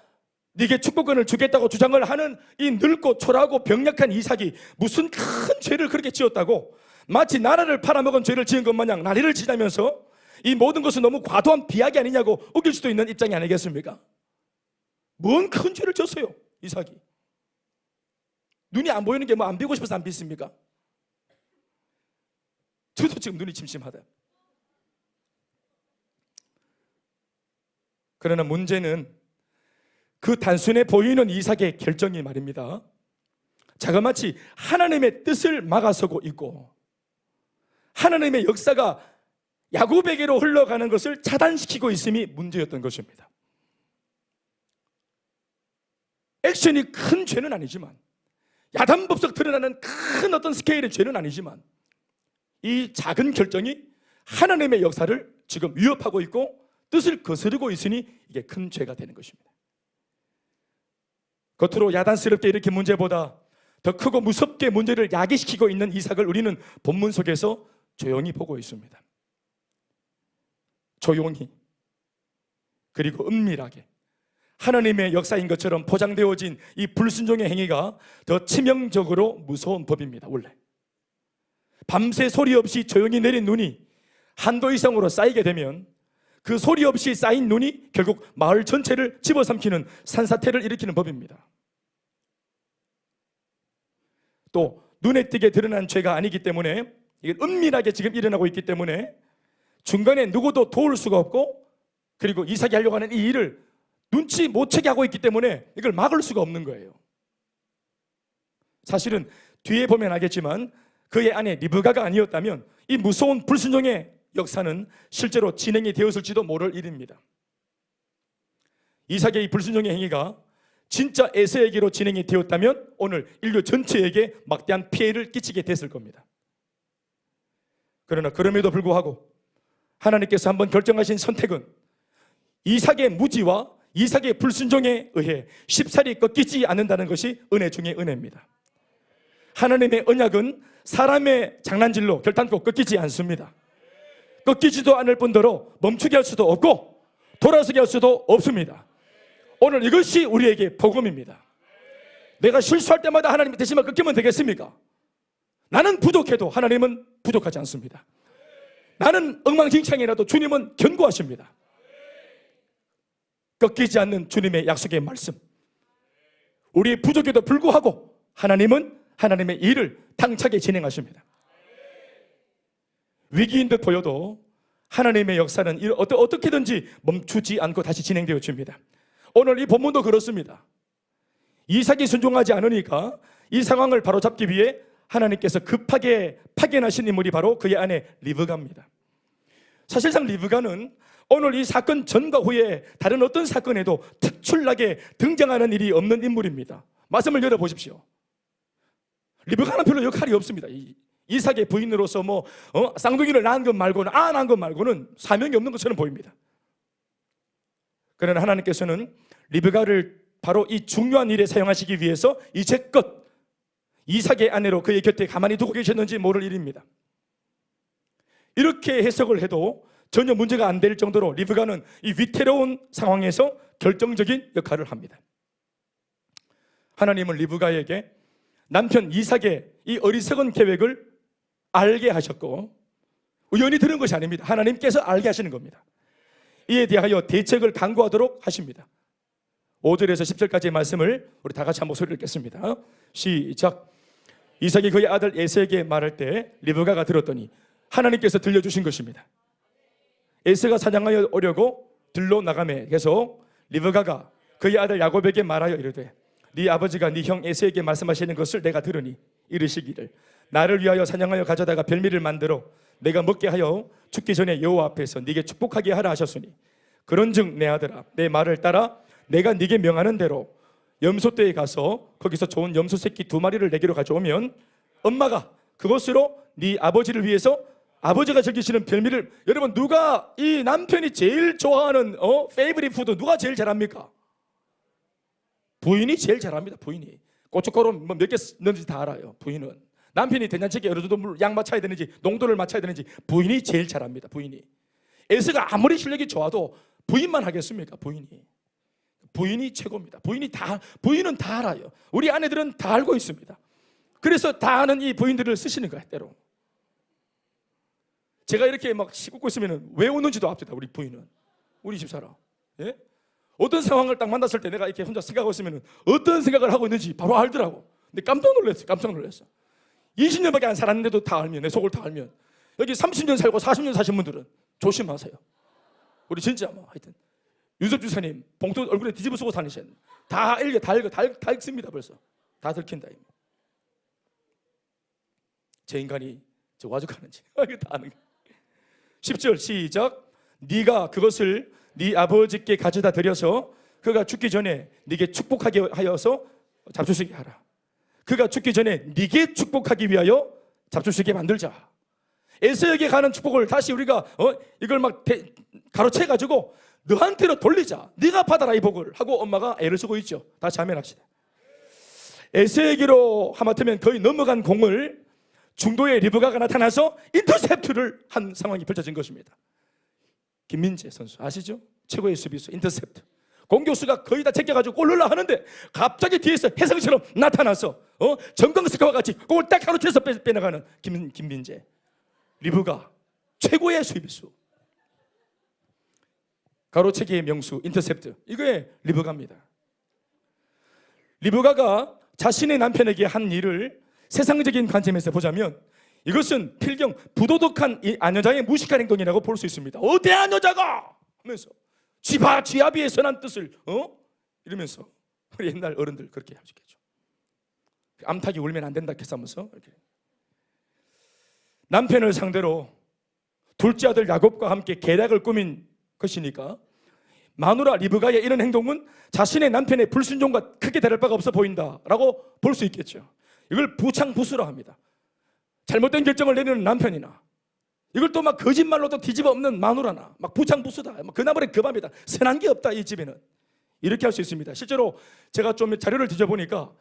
S1: 네게 축복권을 주겠다고 주장을 하는 이 늙고 초라하고 병약한 이삭이 무슨 큰 죄를 그렇게 지었다고, 마치 나라를 팔아먹은 죄를 지은 것 마냥 난리를 치다면서 이 모든 것은 너무 과도한 비약이 아니냐고 우길 수도 있는 입장이 아니겠습니까? 뭔 큰 죄를 졌어요, 이삭이. 눈이 안 보이는 게 뭐 안 비고 싶어서 안 빗습니까? 저도 지금 눈이 침침하다. 그러나 문제는 그 단순해 보이는 이삭의 결정이 말입니다. 자그마치 하나님의 뜻을 막아서고 있고 하나님의 역사가 야곱에게로 흘러가는 것을 차단시키고 있음이 문제였던 것입니다. 액션이 큰 죄는 아니지만, 야단법석 드러나는 큰 어떤 스케일의 죄는 아니지만, 이 작은 결정이 하나님의 역사를 지금 위협하고 있고 뜻을 거스르고 있으니 이게 큰 죄가 되는 것입니다. 겉으로 야단스럽게 이렇게 문제보다 더 크고 무섭게 문제를 야기시키고 있는 이삭을 우리는 본문 속에서 조용히 보고 있습니다. 조용히, 그리고 은밀하게 하나님의 역사인 것처럼 포장되어진 이 불순종의 행위가 더 치명적으로 무서운 법입니다. 원래 밤새 소리 없이 조용히 내린 눈이 한도 이상으로 쌓이게 되면 그 소리 없이 쌓인 눈이 결국 마을 전체를 집어삼키는 산사태를 일으키는 법입니다. 또 눈에 띄게 드러난 죄가 아니기 때문에, 이게 은밀하게 지금 일어나고 있기 때문에 중간에 누구도 도울 수가 없고, 그리고 이삭이 하려고 하는 이 일을 눈치 못 채게 하고 있기 때문에 이걸 막을 수가 없는 거예요. 사실은 뒤에 보면 알겠지만 그의 아내 리브가가 아니었다면 이 무서운 불순종의 역사는 실제로 진행이 되었을지도 모를 일입니다. 이삭의 이 불순종의 행위가 진짜 에서에게로 진행이 되었다면 오늘 인류 전체에게 막대한 피해를 끼치게 됐을 겁니다. 그러나 그럼에도 불구하고 하나님께서 한번 결정하신 선택은 이삭의 무지와 이삭의 불순종에 의해 쉽사리 꺾이지 않는다는 것이 은혜 중의 은혜입니다. 하나님의 언약은 사람의 장난질로 결단코 꺾이지 않습니다. 꺾이지도 않을 뿐더러 멈추게 할 수도 없고 돌아서게 할 수도 없습니다. 오늘 이것이 우리에게 복음입니다. 내가 실수할 때마다 하나님이 대신만 꺾이면 되겠습니까? 나는 부족해도 하나님은 부족하지 않습니다. 나는 엉망진창이라도 주님은 견고하십니다. 꺾이지 않는 주님의 약속의 말씀, 우리의 부족에도 불구하고 하나님은 하나님의 일을 당차게 진행하십니다. 위기인 듯 보여도 하나님의 역사는 어떻게든지 멈추지 않고 다시 진행되어 줍니다. 오늘 이 본문도 그렇습니다. 이삭이 순종하지 않으니까 이 상황을 바로잡기 위해 하나님께서 급하게 파견하신 인물이 바로 그의 아내 리브가입니다. 사실상 리브가는 오늘 이 사건 전과 후에 다른 어떤 사건에도 특출나게 등장하는 일이 없는 인물입니다. 말씀을 열어보십시오. 리브가는 별로 역할이 없습니다. 이삭의 부인으로서 쌍둥이를 낳은 것 말고는, 낳은 것 말고는 사명이 없는 것처럼 보입니다. 그러나 하나님께서는 리브가를 바로 이 중요한 일에 사용하시기 위해서 이제껏 이삭의 아내로 그의 곁에 가만히 두고 계셨는지 모를 일입니다. 이렇게 해석을 해도 전혀 문제가 안 될 정도로 리브가는 이 위태로운 상황에서 결정적인 역할을 합니다. 하나님은 리브가에게 남편 이삭의 이 어리석은 계획을 알게 하셨고, 우연히 들은 것이 아닙니다. 하나님께서 알게 하시는 겁니다. 이에 대하여 대책을 강구하도록 하십니다. 5절에서 10절까지의 말씀을 우리 다 같이 한번 소리를 읽겠습니다. 시작. 이삭이 그의 아들 에서에게 말할 때 리브가가 들었더니 하나님께서 들려주신 것입니다. 에서가 사냥하여 오려고 들로 나가매 계속 리브가가 그의 아들 야곱에게 말하여 이르되 네 아버지가 네 형 에서에게 말씀하시는 것을 내가 들으니 이르시기를 나를 위하여 사냥하여 가져다가 별미를 만들어 내가 먹게 하여 죽기 전에 여호와 앞에서 네게 축복하게 하라 하셨으니 그런즉 내 아들아 내 말을 따라 내가 네게 명하는 대로 염소떼에 가서 거기서 좋은 염소 새끼 2마리를 내게로 가져오면 엄마가 그것으로 네 아버지를 위해서 아버지가 즐기시는 별미를, 여러분 누가 이 남편이 제일 좋아하는 페이버릿 푸드 누가 제일 잘합니까? 부인이 제일 잘합니다. 부인이 고춧가루 뭐 몇 개 넣는지 다 알아요. 부인은 남편이 된장찌개 어느 정도 양 맞춰야 되는지 농도를 맞춰야 되는지 부인이 제일 잘합니다. 부인이. 에서가 아무리 실력이 좋아도 부인만 하겠습니까? 부인이 최고입니다. 부인은 다 알아요. 우리 아내들은 다 알고 있습니다. 그래서 다 아는 이 부인들을 쓰시는 거예요. 때로 제가 이렇게 막 씹고 있으면 왜 웃는지도 압니다. 우리 부인은, 우리 집사람. 예? 어떤 상황을 딱 만났을 때 내가 이렇게 혼자 생각하고 있으면 어떤 생각을 하고 있는지 바로 알더라고. 근데 깜짝 놀랐어. 20년밖에 안 살았는데도 다 알면, 내 속을 다 알면, 여기 30년 살고 40년 사신 분들은 조심하세요. 우리 진짜 뭐 하여튼 윤석 주사님 봉투 얼굴에 뒤집어 쓰고 다니셔야 돼요. 다 읽습니다. 벌써 다 들킨다. 제 인간이 저 와죽하는지 이거 다 아는 거예요. 10절 시작. 네가 그것을 네 아버지께 가져다 드려서 그가 죽기 전에 네게 축복하게 하여서 잡수시게 하라. 그가 죽기 전에 네게 축복하기 위하여 잡수시게 만들자. 에서에게 가는 축복을 다시 우리가 이걸 막 가로채 가지고 너한테로 돌리자. 네가 받아라 이 복을 하고 엄마가 애를 쓰고 있죠. 다시 아멘합시다. 에서에게로 하마터면 거의 넘어간 공을 중도에 리브가가 나타나서 인터셉트를 한 상황이 펼쳐진 것입니다. 김민재 선수 아시죠? 최고의 수비수 인터셉트. 공격수가 거의 다 제껴가지고 골 넣으려 하는데 갑자기 뒤에서 혜성처럼 나타나서 정광석과 같이 골 딱 가로채서 빼나가는 김민재. 리브가 최고의 수비수. 가로채기의 명수 인터셉트. 이거에 리브가입니다. 리브가가 자신의 남편에게 한 일을 세상적인 관점에서 보자면 이것은 필경 부도덕한 이 아녀자의 무식한 행동이라고 볼 수 있습니다. 어때 아녀자가 하면서 쥐아비의 선한 뜻을 이러면서 우리 옛날 어른들 그렇게 하시겠죠. 암탉이 울면 안 된다 하면서 이렇게. 남편을 상대로 둘째 아들 야곱과 함께 계략을 꾸민 것이니까 마누라 리브가의 이런 행동은 자신의 남편의 불순종과 크게 다를 바가 없어 보인다라고 볼 수 있겠죠. 이걸 부창부수라 합니다. 잘못된 결정을 내리는 남편이나 이걸 또 막 거짓말로 또 뒤집어 엎는 마누라나 막 부창부수다. 막 그나물에 그밥이다. 선한 게 없다 이 집에는. 이렇게 할 수 있습니다. 실제로 제가 좀 자료를 뒤져보니까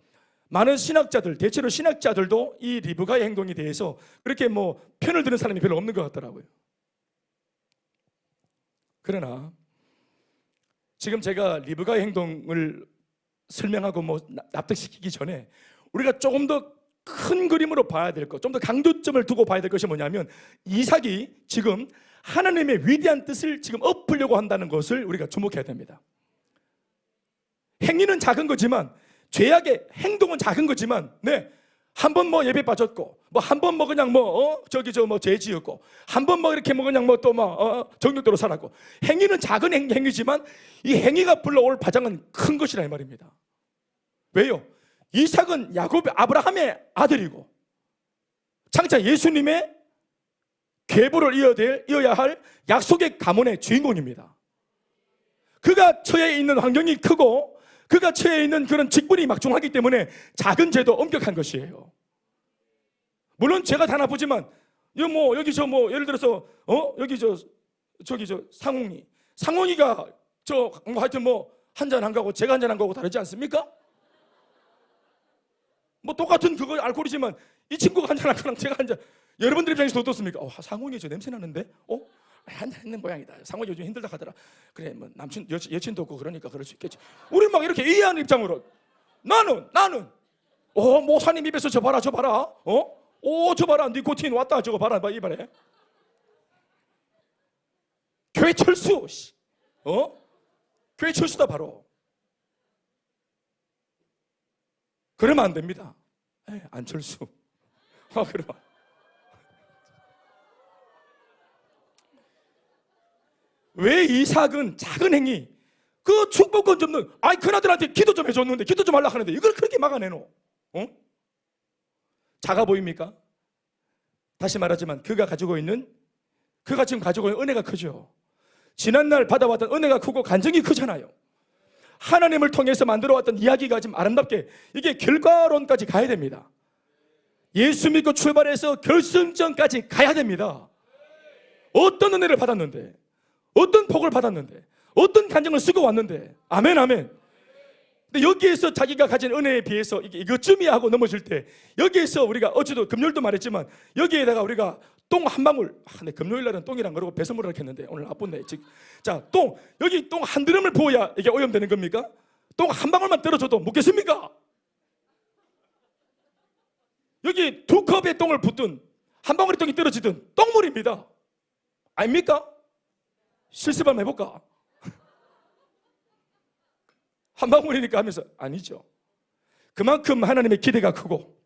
S1: 많은 신학자들, 대체로 신학자들도 이 리브가의 행동에 대해서 그렇게 뭐 편을 드는 사람이 별로 없는 것 같더라고요. 그러나 지금 제가 리브가의 행동을 설명하고 뭐 납득시키기 전에 우리가 조금 더 큰 그림으로 봐야 될 것, 좀 더 강조점을 두고 봐야 될 것이 뭐냐면 이삭이 지금 하나님의 위대한 뜻을 지금 엎으려고 한다는 것을 우리가 주목해야 됩니다. 행위는 작은 거지만, 죄악의 행동은 작은 거지만, 한 번 뭐 예배 빠졌고, 뭐 한 번 뭐 그냥 죄 지었고, 한 번 뭐 이렇게 뭐 그냥 뭐 또 정욕대로 살았고, 행위는 작은 행위지만 이 행위가 불러올 바장은 큰 것이라 이 말입니다. 왜요? 이삭은 아브라함의 아들이고 장차 예수님의 계보를 이어야 할 약속의 가문의 주인공입니다. 그가 처해 있는 환경이 크고 그가 처해 있는 그런 직분이 막중하기 때문에 작은 죄도 엄격한 것이에요. 물론 죄가 다 나쁘지만 여기 예를 들어서 여기 상홍이가 하여튼 한잔 한 거하고 제가 한잔 한 거하고 다르지 않습니까? 똑같은 그거 알코올이지만 이 친구가 한잔 한 거랑 제가 한잔, 여러분들 입장에서 어떻습니까? 상홍이 저 냄새 나는데? 했는 모양이다. 상호 요즘 힘들다 하더라. 그래 뭐 남친 여친도 없고 그러니까 그럴 수 있겠지. 우리 막 이렇게 이해하는 입장으로 나는 목사님 입에서 저 봐라 저 봐라 니코틴 왔다 저거 봐라 이봐래. 교회 철수 교회 철수다 바로. 그러면 안 됩니다. 안철수 그러면 왜 이삭은 작은 행위 그 축복권 접는 큰아들한테 기도 좀 해줬는데 기도 좀 하려고 하는데 이걸 그렇게 막아내노? 작아 보입니까? 다시 말하지만 그가 지금 가지고 있는 은혜가 크죠. 지난날 받아왔던 은혜가 크고 간증이 크잖아요. 하나님을 통해서 만들어왔던 이야기가 지금 아름답게 이게 결과론까지 가야 됩니다. 예수 믿고 출발해서 결승점까지 가야 됩니다. 어떤 은혜를 받았는데, 어떤 복을 받았는데, 어떤 간증을 쓰고 왔는데, 아멘. 근데 여기에서 자기가 가진 은혜에 비해서 이것쯤이야 하고 넘어질 때, 여기에서 우리가 어제도 금요일도 말했지만 여기에다가 우리가 똥 한 방울, 금요일 날은 똥이랑 그러고 배설물을 했는데 오늘 나쁜데. 자, 여기 똥 한 드럼을 부어야 이게 오염되는 겁니까? 똥 한 방울만 떨어져도 묻겠습니까? 여기 2컵의 똥을 붓든 한 방울의 똥이 떨어지든 똥물입니다. 아닙니까? 실습 한번 해볼까? 한 방울이니까 하면서 아니죠. 그만큼 하나님의 기대가 크고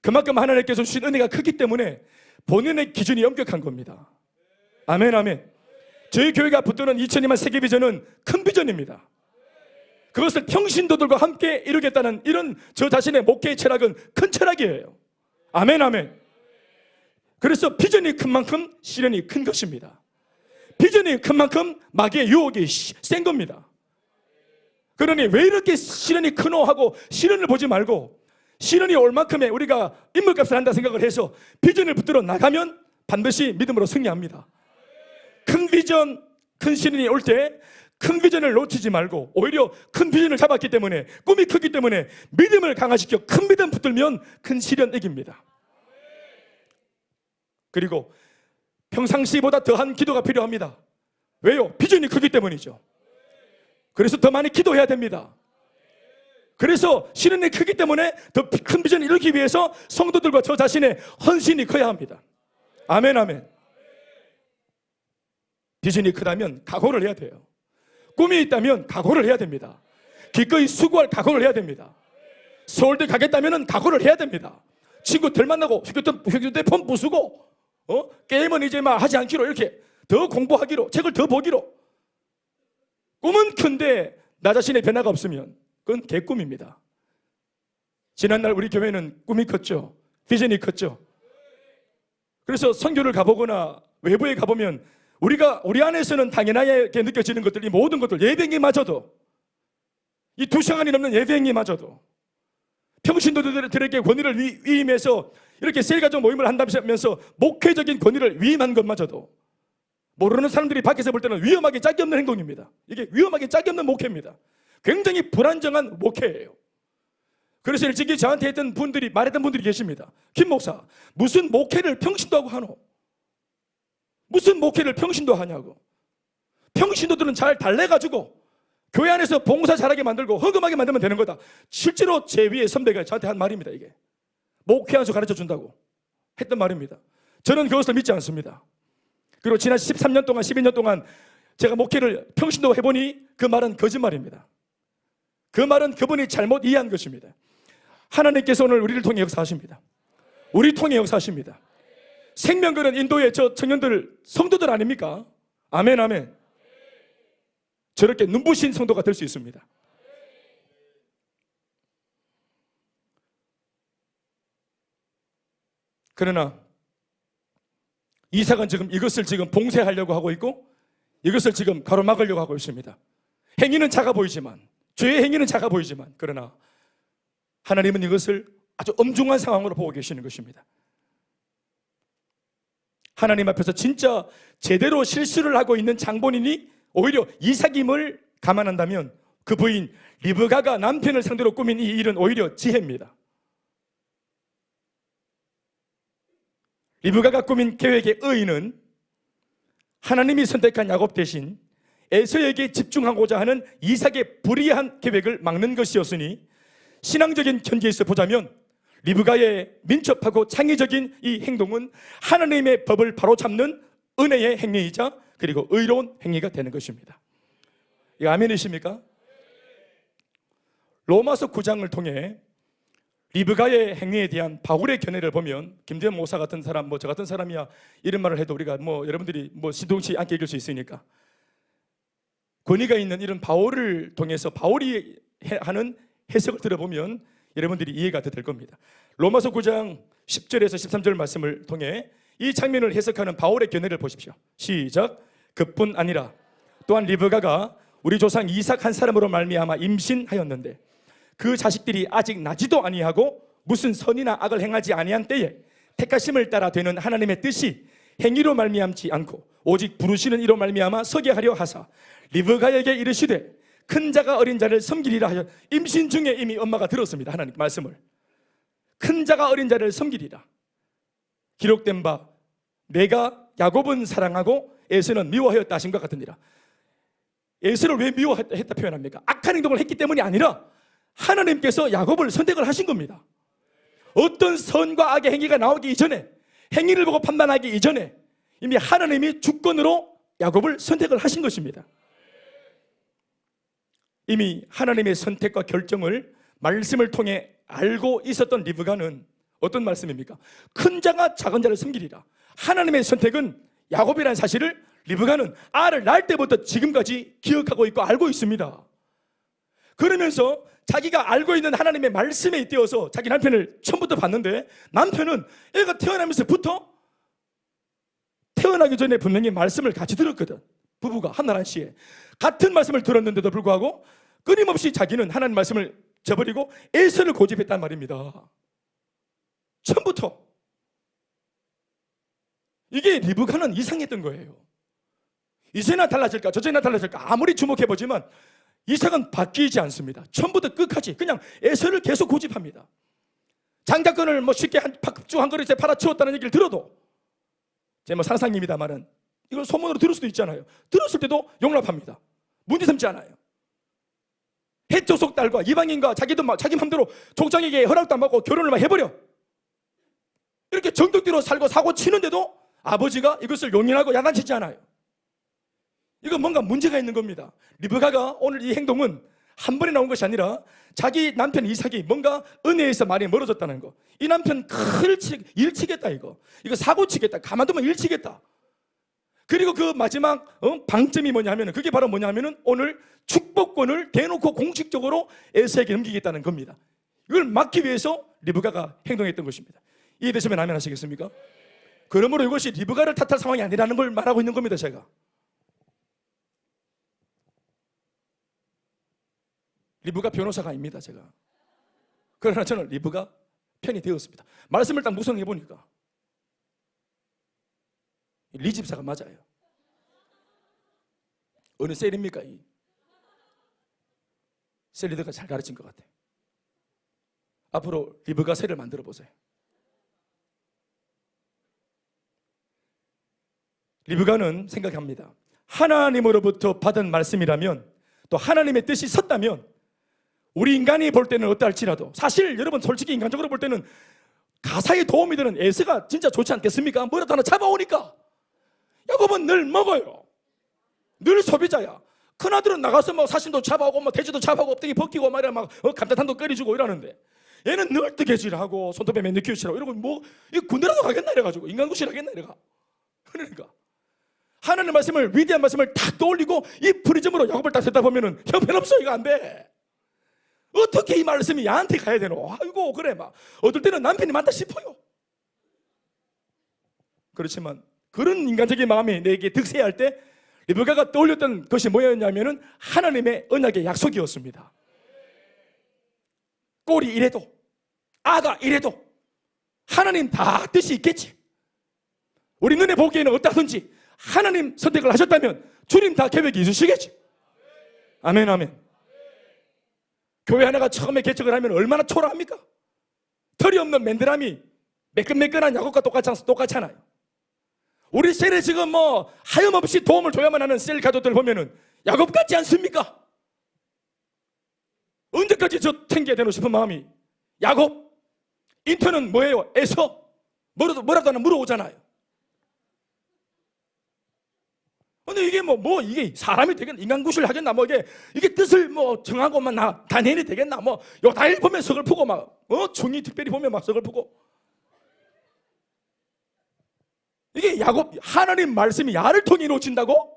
S1: 그만큼 하나님께서 주신 은혜가 크기 때문에 본인의 기준이 엄격한 겁니다. 아멘. 저희 교회가 붙드는 2002년 세계 비전은 큰 비전입니다. 그것을 평신도들과 함께 이루겠다는 이런 저 자신의 목회의 철학은 큰 철학이에요. 아멘. 그래서 비전이 큰 만큼 시련이 큰 것입니다. 비전이 큰 만큼 마귀의 유혹이 센 겁니다. 그러니 왜 이렇게 시련이 크노 하고 시련을 보지 말고 시련이 올 만큼의 우리가 인물값을 한다 생각을 해서 비전을 붙들어 나가면 반드시 믿음으로 승리합니다. 큰 비전, 큰 시련이 올 때 큰 비전을 놓치지 말고 오히려 큰 비전을 잡았기 때문에 꿈이 크기 때문에 믿음을 강화시켜 큰 믿음 붙들면 큰 시련 이깁니다. 그리고 평상시보다 더한 기도가 필요합니다. 왜요? 비전이 크기 때문이죠. 그래서 더 많이 기도해야 됩니다. 그래서 시련이 크기 때문에 더 큰 비전을 이루기 위해서 성도들과 저 자신의 헌신이 커야 합니다. 아멘. 비전이 크다면 각오를 해야 돼요. 꿈이 있다면 각오를 해야 됩니다. 기꺼이 수고할 각오를 해야 됩니다. 서울대 가겠다면 각오를 해야 됩니다. 친구들 만나고 휴대폰 부수고 게임은 이제 막 하지 않기로 이렇게 더 공부하기로 책을 더 보기로. 꿈은 큰데 나 자신의 변화가 없으면 그건 개꿈입니다. 지난날 우리 교회는 꿈이 컸죠. 비전이 컸죠. 그래서 선교를 가보거나 외부에 가보면 우리 안에서는 당연하게 느껴지는 것들, 이 모든 것들, 예배행위마저도, 이 2시간이 넘는 예배행위마저도 평신도들에게 권위를 위임해서 이렇게 셀가족 모임을 한다면서 목회적인 권위를 위임한 것마저도 모르는 사람들이 밖에서 볼 때는 위험하게 짝이 없는 행동입니다. 이게 위험하게 짝이 없는 목회입니다. 굉장히 불안정한 목회예요. 그래서 일찍이 저한테 말했던 분들이 계십니다. 김 목사, 무슨 목회를 평신도 하고 하노? 무슨 목회를 평신도 하냐고. 평신도들은 잘 달래가지고 교회 안에서 봉사 잘하게 만들고 헌금하게 만들면 되는 거다. 실제로 제 위에 선배가 저한테 한 말입니다. 이게 목회하면서 가르쳐 준다고 했던 말입니다. 저는 그것을 믿지 않습니다. 그리고 지난 13년 동안 12년 동안 제가 목회를 평신도 해보니 그 말은 거짓말입니다. 그 말은 그분이 잘못 이해한 것입니다. 하나님께서 오늘 우리를 통해 역사하십니다. 우리 통해 역사하십니다. 생명그는 인도의 저 청년들, 성도들 아닙니까? 아멘. 저렇게 눈부신 성도가 될 수 있습니다. 그러나 이삭은 지금 이것을 봉쇄하려고 하고 있고 이것을 지금 가로막으려고 하고 있습니다. 행위는 작아 보이지만, 죄의 행위는 작아 보이지만, 그러나 하나님은 이것을 아주 엄중한 상황으로 보고 계시는 것입니다. 하나님 앞에서 진짜 제대로 실수를 하고 있는 장본인이 오히려 이삭임을 감안한다면 그 부인 리브가가 남편을 상대로 꾸민 이 일은 오히려 지혜입니다. 리브가가 꾸민 계획의 의의는 하나님이 선택한 야곱 대신 에서에게 집중하고자 하는 이삭의 불의한 계획을 막는 것이었으니, 신앙적인 견지에서 보자면 리브가의 민첩하고 창의적인 이 행동은 하나님의 법을 바로잡는 은혜의 행위이자 그리고 의로운 행위가 되는 것입니다. 이거 아멘이십니까? 로마서 9장을 통해 리브가의 행위에 대한 바울의 견해를 보면, 김대현 목사 같은 사람, 저 같은 사람이야 이런 말을 해도 우리가 여러분들이 시동치 않게 읽을 수 있으니까, 권위가 있는 이런 바울을 통해서 바울이 하는 해석을 들어보면 여러분들이 이해가 될 겁니다. 로마서 9장 10절에서 13절 말씀을 통해 이 장면을 해석하는 바울의 견해를 보십시오. 시작. 그뿐 아니라 또한 리브가가 우리 조상 이삭 한 사람으로 말미암아 임신하였는데 그 자식들이 아직 나지도 아니하고 무슨 선이나 악을 행하지 아니한 때에 택하심을 따라 되는 하나님의 뜻이 행위로 말미암지 않고 오직 부르시는 이로 말미암아 서게 하려 하사 리브가에게 이르시되 큰 자가 어린 자를 섬기리라 하여. 임신 중에 이미 엄마가 들었습니다. 하나님 말씀을. 큰 자가 어린 자를 섬기리라. 기록된 바 내가 야곱은 사랑하고 에서는 미워하였다 하신 것 같으니라. 에서를 왜 미워했다 표현합니까? 악한 행동을 했기 때문이 아니라 하나님께서 야곱을 선택을 하신 겁니다. 어떤 선과 악의 행위가 나오기 이전에, 행위를 보고 판단하기 이전에 이미 하나님이 주권으로 야곱을 선택을 하신 것입니다. 이미 하나님의 선택과 결정을 말씀을 통해 알고 있었던 리브가는 어떤 말씀입니까? 큰 자가 작은 자를 섬기리라. 하나님의 선택은 야곱이라는 사실을 리브가는 알을 낳을 때부터 지금까지 기억하고 있고 알고 있습니다. 그러면서 자기가 알고 있는 하나님의 말씀에 잇대어서 자기 남편을 처음부터 봤는데, 남편은 애가 태어나면서부터 태어나기 전에 분명히 말씀을 같이 들었거든. 부부가 한나라시에 같은 말씀을 들었는데도 불구하고 끊임없이 자기는 하나님 말씀을 저버리고 에서를 고집했단 말입니다. 처음부터. 이게 리브가는 이상했던 거예요. 이제나 달라질까 저제나 달라질까 아무리 주목해보지만 이삭은 바뀌지 않습니다. 처음부터 끝까지 그냥 에서를 계속 고집합니다. 장자권을 쉽게 박주 한 그릇에 팔아치웠다는 얘기를 들어도, 제 상상입니다만은 이걸 소문으로 들을 수도 있잖아요. 들었을 때도 용납합니다. 문제 삼지 않아요. 해족속 딸과 이방인과 자기 맘대로 족장에게 허락도 안 받고 결혼을 막 해버려. 이렇게 정뚝대로 살고 사고 치는데도 아버지가 이것을 용인하고 야단치지 않아요. 이건 뭔가 문제가 있는 겁니다. 리브가가 오늘 이 행동은 한 번에 나온 것이 아니라 자기 남편 이삭이 뭔가 은혜에서 많이 멀어졌다는 거. 이 남편 일치겠다 이거 사고 치겠다. 가만두면 일치겠다. 그리고 그 마지막 방점이 뭐냐면, 그게 바로 뭐냐면은 오늘 축복권을 대놓고 공식적으로 에서에게 넘기겠다는 겁니다. 이걸 막기 위해서 리브가가 행동했던 것입니다. 이해되시면 아멘 하시겠습니까? 그러므로 이것이 리브가를 탓할 상황이 아니라는 걸 말하고 있는 겁니다. 제가 리브가 변호사가 아닙니다. 제가. 그러나 저는 리브가 편이 되었습니다. 말씀을 딱 묵상해 보니까 리 집사가 맞아요. 어느 셀입니까? 이 셀 리더가 잘 가르친 것 같아요. 앞으로 리브가 셀을 만들어 보세요. 리브가는 생각합니다. 하나님으로부터 받은 말씀이라면, 또 하나님의 뜻이 섰다면 우리 인간이 볼 때는 어떠할지라도, 사실 여러분 솔직히 인간적으로 볼 때는 가사에 도움이 되는 에서가 진짜 좋지 않겠습니까? 뭐라도 하나 잡아오니까. 야곱은 늘 먹어요. 늘 소비자야. 큰아들은 나가서 사신도 잡아오고 돼지도 잡아오고 엎드기 벗기고 말이야 감자탕도 끓여주고 이러는데, 얘는 늘 뜨개질하고 손톱에 느끼우시라고 이러고 이 군대라도 가겠나 이래가지고 인간구실 하겠나 이래가. 그러니까 하나님 말씀을, 위대한 말씀을 탁 떠올리고 이 프리즘으로 야곱을 딱 듣다 보면은 형편없어. 이거 안 돼. 어떻게 이 말씀이 야한테 가야 되노? 아이고 그래 막 어떨 때는 남편이 많다 싶어요. 그렇지만 그런 인간적인 마음이 내게 득세할 때 리브가가 떠올렸던 것이 뭐였냐면은 하나님의 언약의 약속이었습니다. 꼴이 이래도 아가 이래도 하나님 다 뜻이 있겠지. 우리 눈에 보기에는 어떠하든지 하나님 선택을 하셨다면 주님 다 계획이 있으시겠지. 아멘 아멘. 교회 하나가 처음에 개척을 하면 얼마나 초라합니까? 털이 없는 맨드라미 매끈매끈한 야곱과 똑같잖아요. 우리 셀에 지금 뭐 하염없이 도움을 줘야만 하는 셀 가족들 보면은 야곱 같지 않습니까? 언제까지 저 탱기에 대놓고 싶은 마음이. 야곱, 인터는 뭐예요? 에서 뭐라도 하나 물어오잖아요. 근데 이게 이게 사람이 되겠나? 인간 구실을 하겠나? 이게 뜻을 정하고만 다 내니 되겠나? 요다일 보면 서글프고 중이 특별히 보면 서글프고. 이게 야곱, 하나님 말씀이 야를 통해 이루어진다고?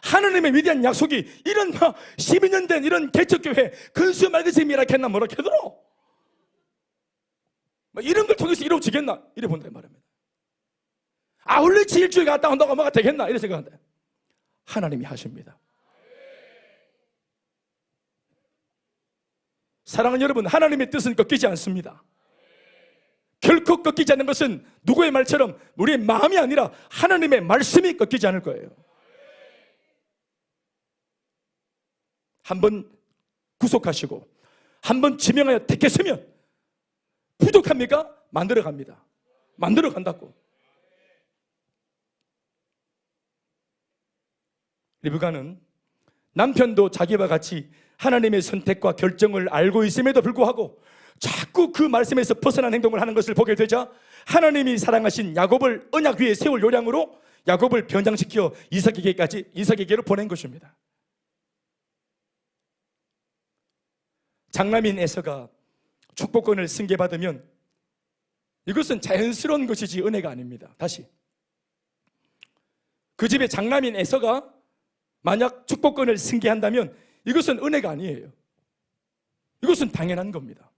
S1: 하나님의 위대한 약속이 이런 12년 된 이런 개척교회 근수 말그짐이라 했나 뭐라 해도 이런 걸 통해서 이루어지겠나? 이래 본다 이 말입니다. 아울렛이 일주일 갔다 온다고 뭐가 되겠나? 이래 생각한다. 하나님이 하십니다. 사랑하는 여러분, 하나님의 뜻은 꺾이지 않습니다. 결코 꺾이지 않는 것은 누구의 말처럼 우리의 마음이 아니라 하나님의 말씀이 꺾이지 않을 거예요. 한번 구속하시고 한번 지명하여 택했으면 부족합니까? 만들어 갑니다. 만들어 간다고. 리브가는 남편도 자기와 같이 하나님의 선택과 결정을 알고 있음에도 불구하고 자꾸 그 말씀에서 벗어난 행동을 하는 것을 보게 되자 하나님이 사랑하신 야곱을 언약 위에 세울 요량으로 야곱을 변장시켜 이삭에게로 보낸 것입니다. 장남인 에서가 축복권을 승계받으면 이것은 자연스러운 것이지 은혜가 아닙니다. 다시, 그 집의 장남인 에서가 만약 축복권을 승계한다면 이것은 은혜가 아니에요. 이것은 당연한 겁니다.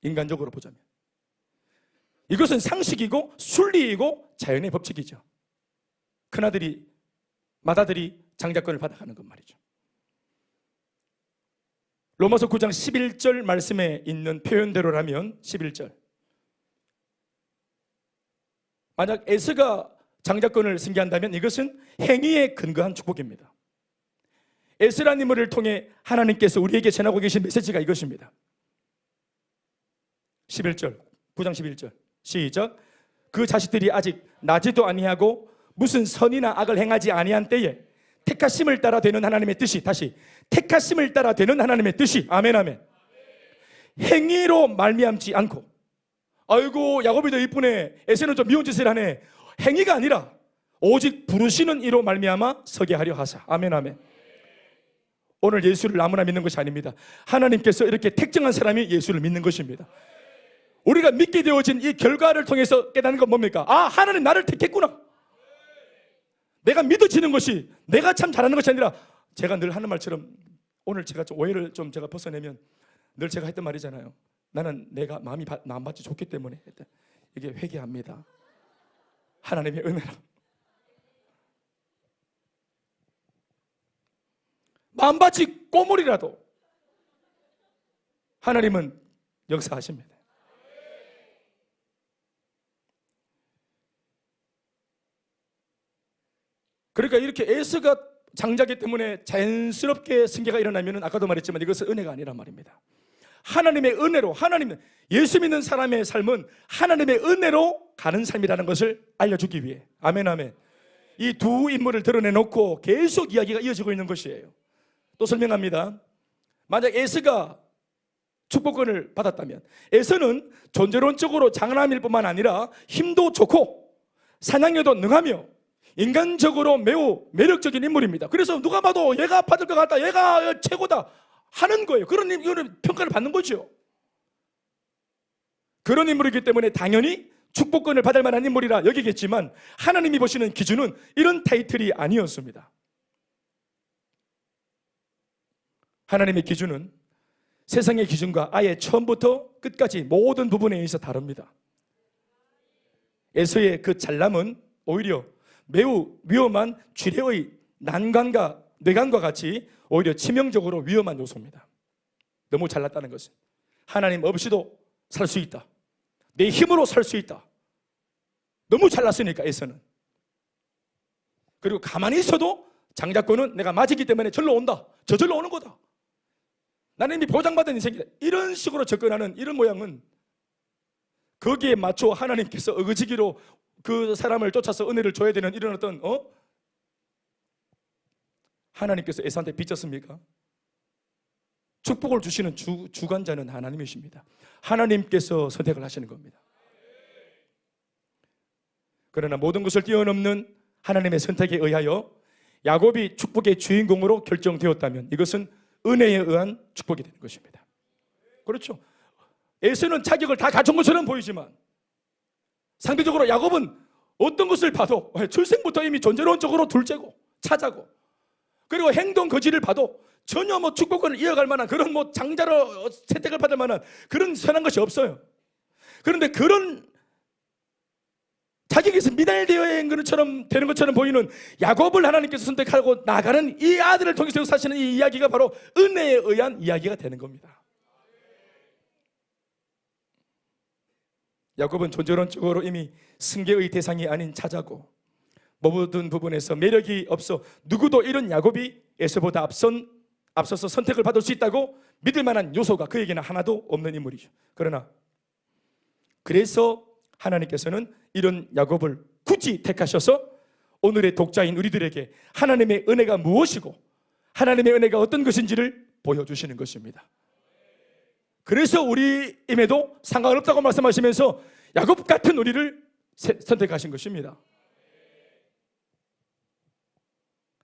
S1: 인간적으로 보자면 이것은 상식이고 순리이고 자연의 법칙이죠. 큰아들이 맏아들이 장자권을 받아가는 것 말이죠. 로마서 9장 11절 말씀에 있는 표현대로라면 11절, 만약 에서가 장자권을 승계한다면 이것은 행위에 근거한 축복입니다. 에스라는 인물을 통해 하나님께서 우리에게 전하고 계신 메시지가 이것입니다. 11절, 9장 11절 시작. 그 자식들이 아직 나지도 아니하고 무슨 선이나 악을 행하지 아니한 때에 택하심을 따라 되는 하나님의 뜻이, 다시, 택하심을 따라 되는 하나님의 뜻이, 아멘 아멘, 행위로 말미암지 않고, 아이고 야곱이 더 이쁘네, 에서는 좀 미운 짓을 하네, 행위가 아니라 오직 부르시는 이로 말미암아 서게 하려 하사, 아멘 아멘. 오늘 예수를 아무나 믿는 것이 아닙니다. 하나님께서 이렇게 택정한 사람이 예수를 믿는 것입니다. 우리가 믿게 되어진 이 결과를 통해서 깨닫는 건 뭡니까? 아, 하나님 나를 택했구나. 내가 믿어지는 것이 내가 참 잘하는 것이 아니라, 제가 늘 하는 말처럼 오늘 제가 좀 오해를 좀 제가 벗어내면 늘 제가 했던 말이잖아요. 나는 내가 마음이 안 받지 좋기 때문에 이게 회개합니다. 하나님의 은혜라. 마음 받지 꼬물이라도 하나님은 역사하십니다. 그러니까 이렇게 에서가 장자기 때문에 자연스럽게 승계가 일어나면 아까도 말했지만 이것은 은혜가 아니란 말입니다. 하나님의 은혜로, 예수 믿는 사람의 삶은 하나님의 은혜로 가는 삶이라는 것을 알려주기 위해, 아멘 아멘, 이 두 인물을 드러내놓고 계속 이야기가 이어지고 있는 것이에요. 또 설명합니다. 만약 에서가 축복권을 받았다면 에서는 존재론적으로 장남일 뿐만 아니라 힘도 좋고 사냥에도 능하며 인간적으로 매우 매력적인 인물입니다. 그래서 누가 봐도 얘가 받을 것 같다, 얘가 최고다 하는 거예요. 그런 평가를 받는 거죠. 그런 인물이기 때문에 당연히 축복권을 받을 만한 인물이라 여기겠지만 하나님이 보시는 기준은 이런 타이틀이 아니었습니다. 하나님의 기준은 세상의 기준과 아예 처음부터 끝까지 모든 부분에 있어 다릅니다. 에서의 그 잘남은 오히려 매우 위험한 쥐레의 난관과 뇌관과 같이 오히려 치명적으로 위험한 요소입니다. 너무 잘났다는 것은 하나님 없이도 살 수 있다, 내 힘으로 살 수 있다, 너무 잘났으니까 에서는. 그리고 가만히 있어도 장자권은 내가 맞았기 때문에 절로 온다, 저절로 오는 거다, 나는 이미 보장받은 인생이다, 이런 식으로 접근하는 이런 모양은 거기에 맞춰 하나님께서 어거지기로 그 사람을 쫓아서 은혜를 줘야 되는 이런 어떤 하나님께서 에사한테 빚졌습니까? 축복을 주시는 주관자는 하나님이십니다. 하나님께서 선택을 하시는 겁니다. 그러나 모든 것을 뛰어넘는 하나님의 선택에 의하여 야곱이 축복의 주인공으로 결정되었다면 이것은 은혜에 의한 축복이 되는 것입니다. 그렇죠. 에서는 자격을 다 갖춘 것처럼 보이지만 상대적으로 야곱은 어떤 것을 봐도 출생부터 이미 존재론적으로 둘째고 차자고, 그리고 행동 거지를 봐도 전혀 축복권을 이어갈 만한 그런 장자로 채택을 받을 만한 그런 선한 것이 없어요. 그런데 그런 자격에서 미달되어 있는 것처럼 되는 것처럼 보이는 야곱을 하나님께서 선택하고 나가는 이 아들을 통해서 역사하시는 이 이야기가 바로 은혜에 의한 이야기가 되는 겁니다. 야곱은 존재론적으로 이미 승계의 대상이 아닌 차자고 모든 부분에서 매력이 없어 누구도 이런 야곱이 에서보다 앞서서 선택을 받을 수 있다고 믿을 만한 요소가 그에게는 하나도 없는 인물이죠. 그러나 그래서 하나님께서는 이런 야곱을 굳이 택하셔서 오늘의 독자인 우리들에게 하나님의 은혜가 무엇이고 하나님의 은혜가 어떤 것인지를 보여주시는 것입니다. 그래서 우리임에도 상관없다고 말씀하시면서 야곱 같은 우리를 선택하신 것입니다.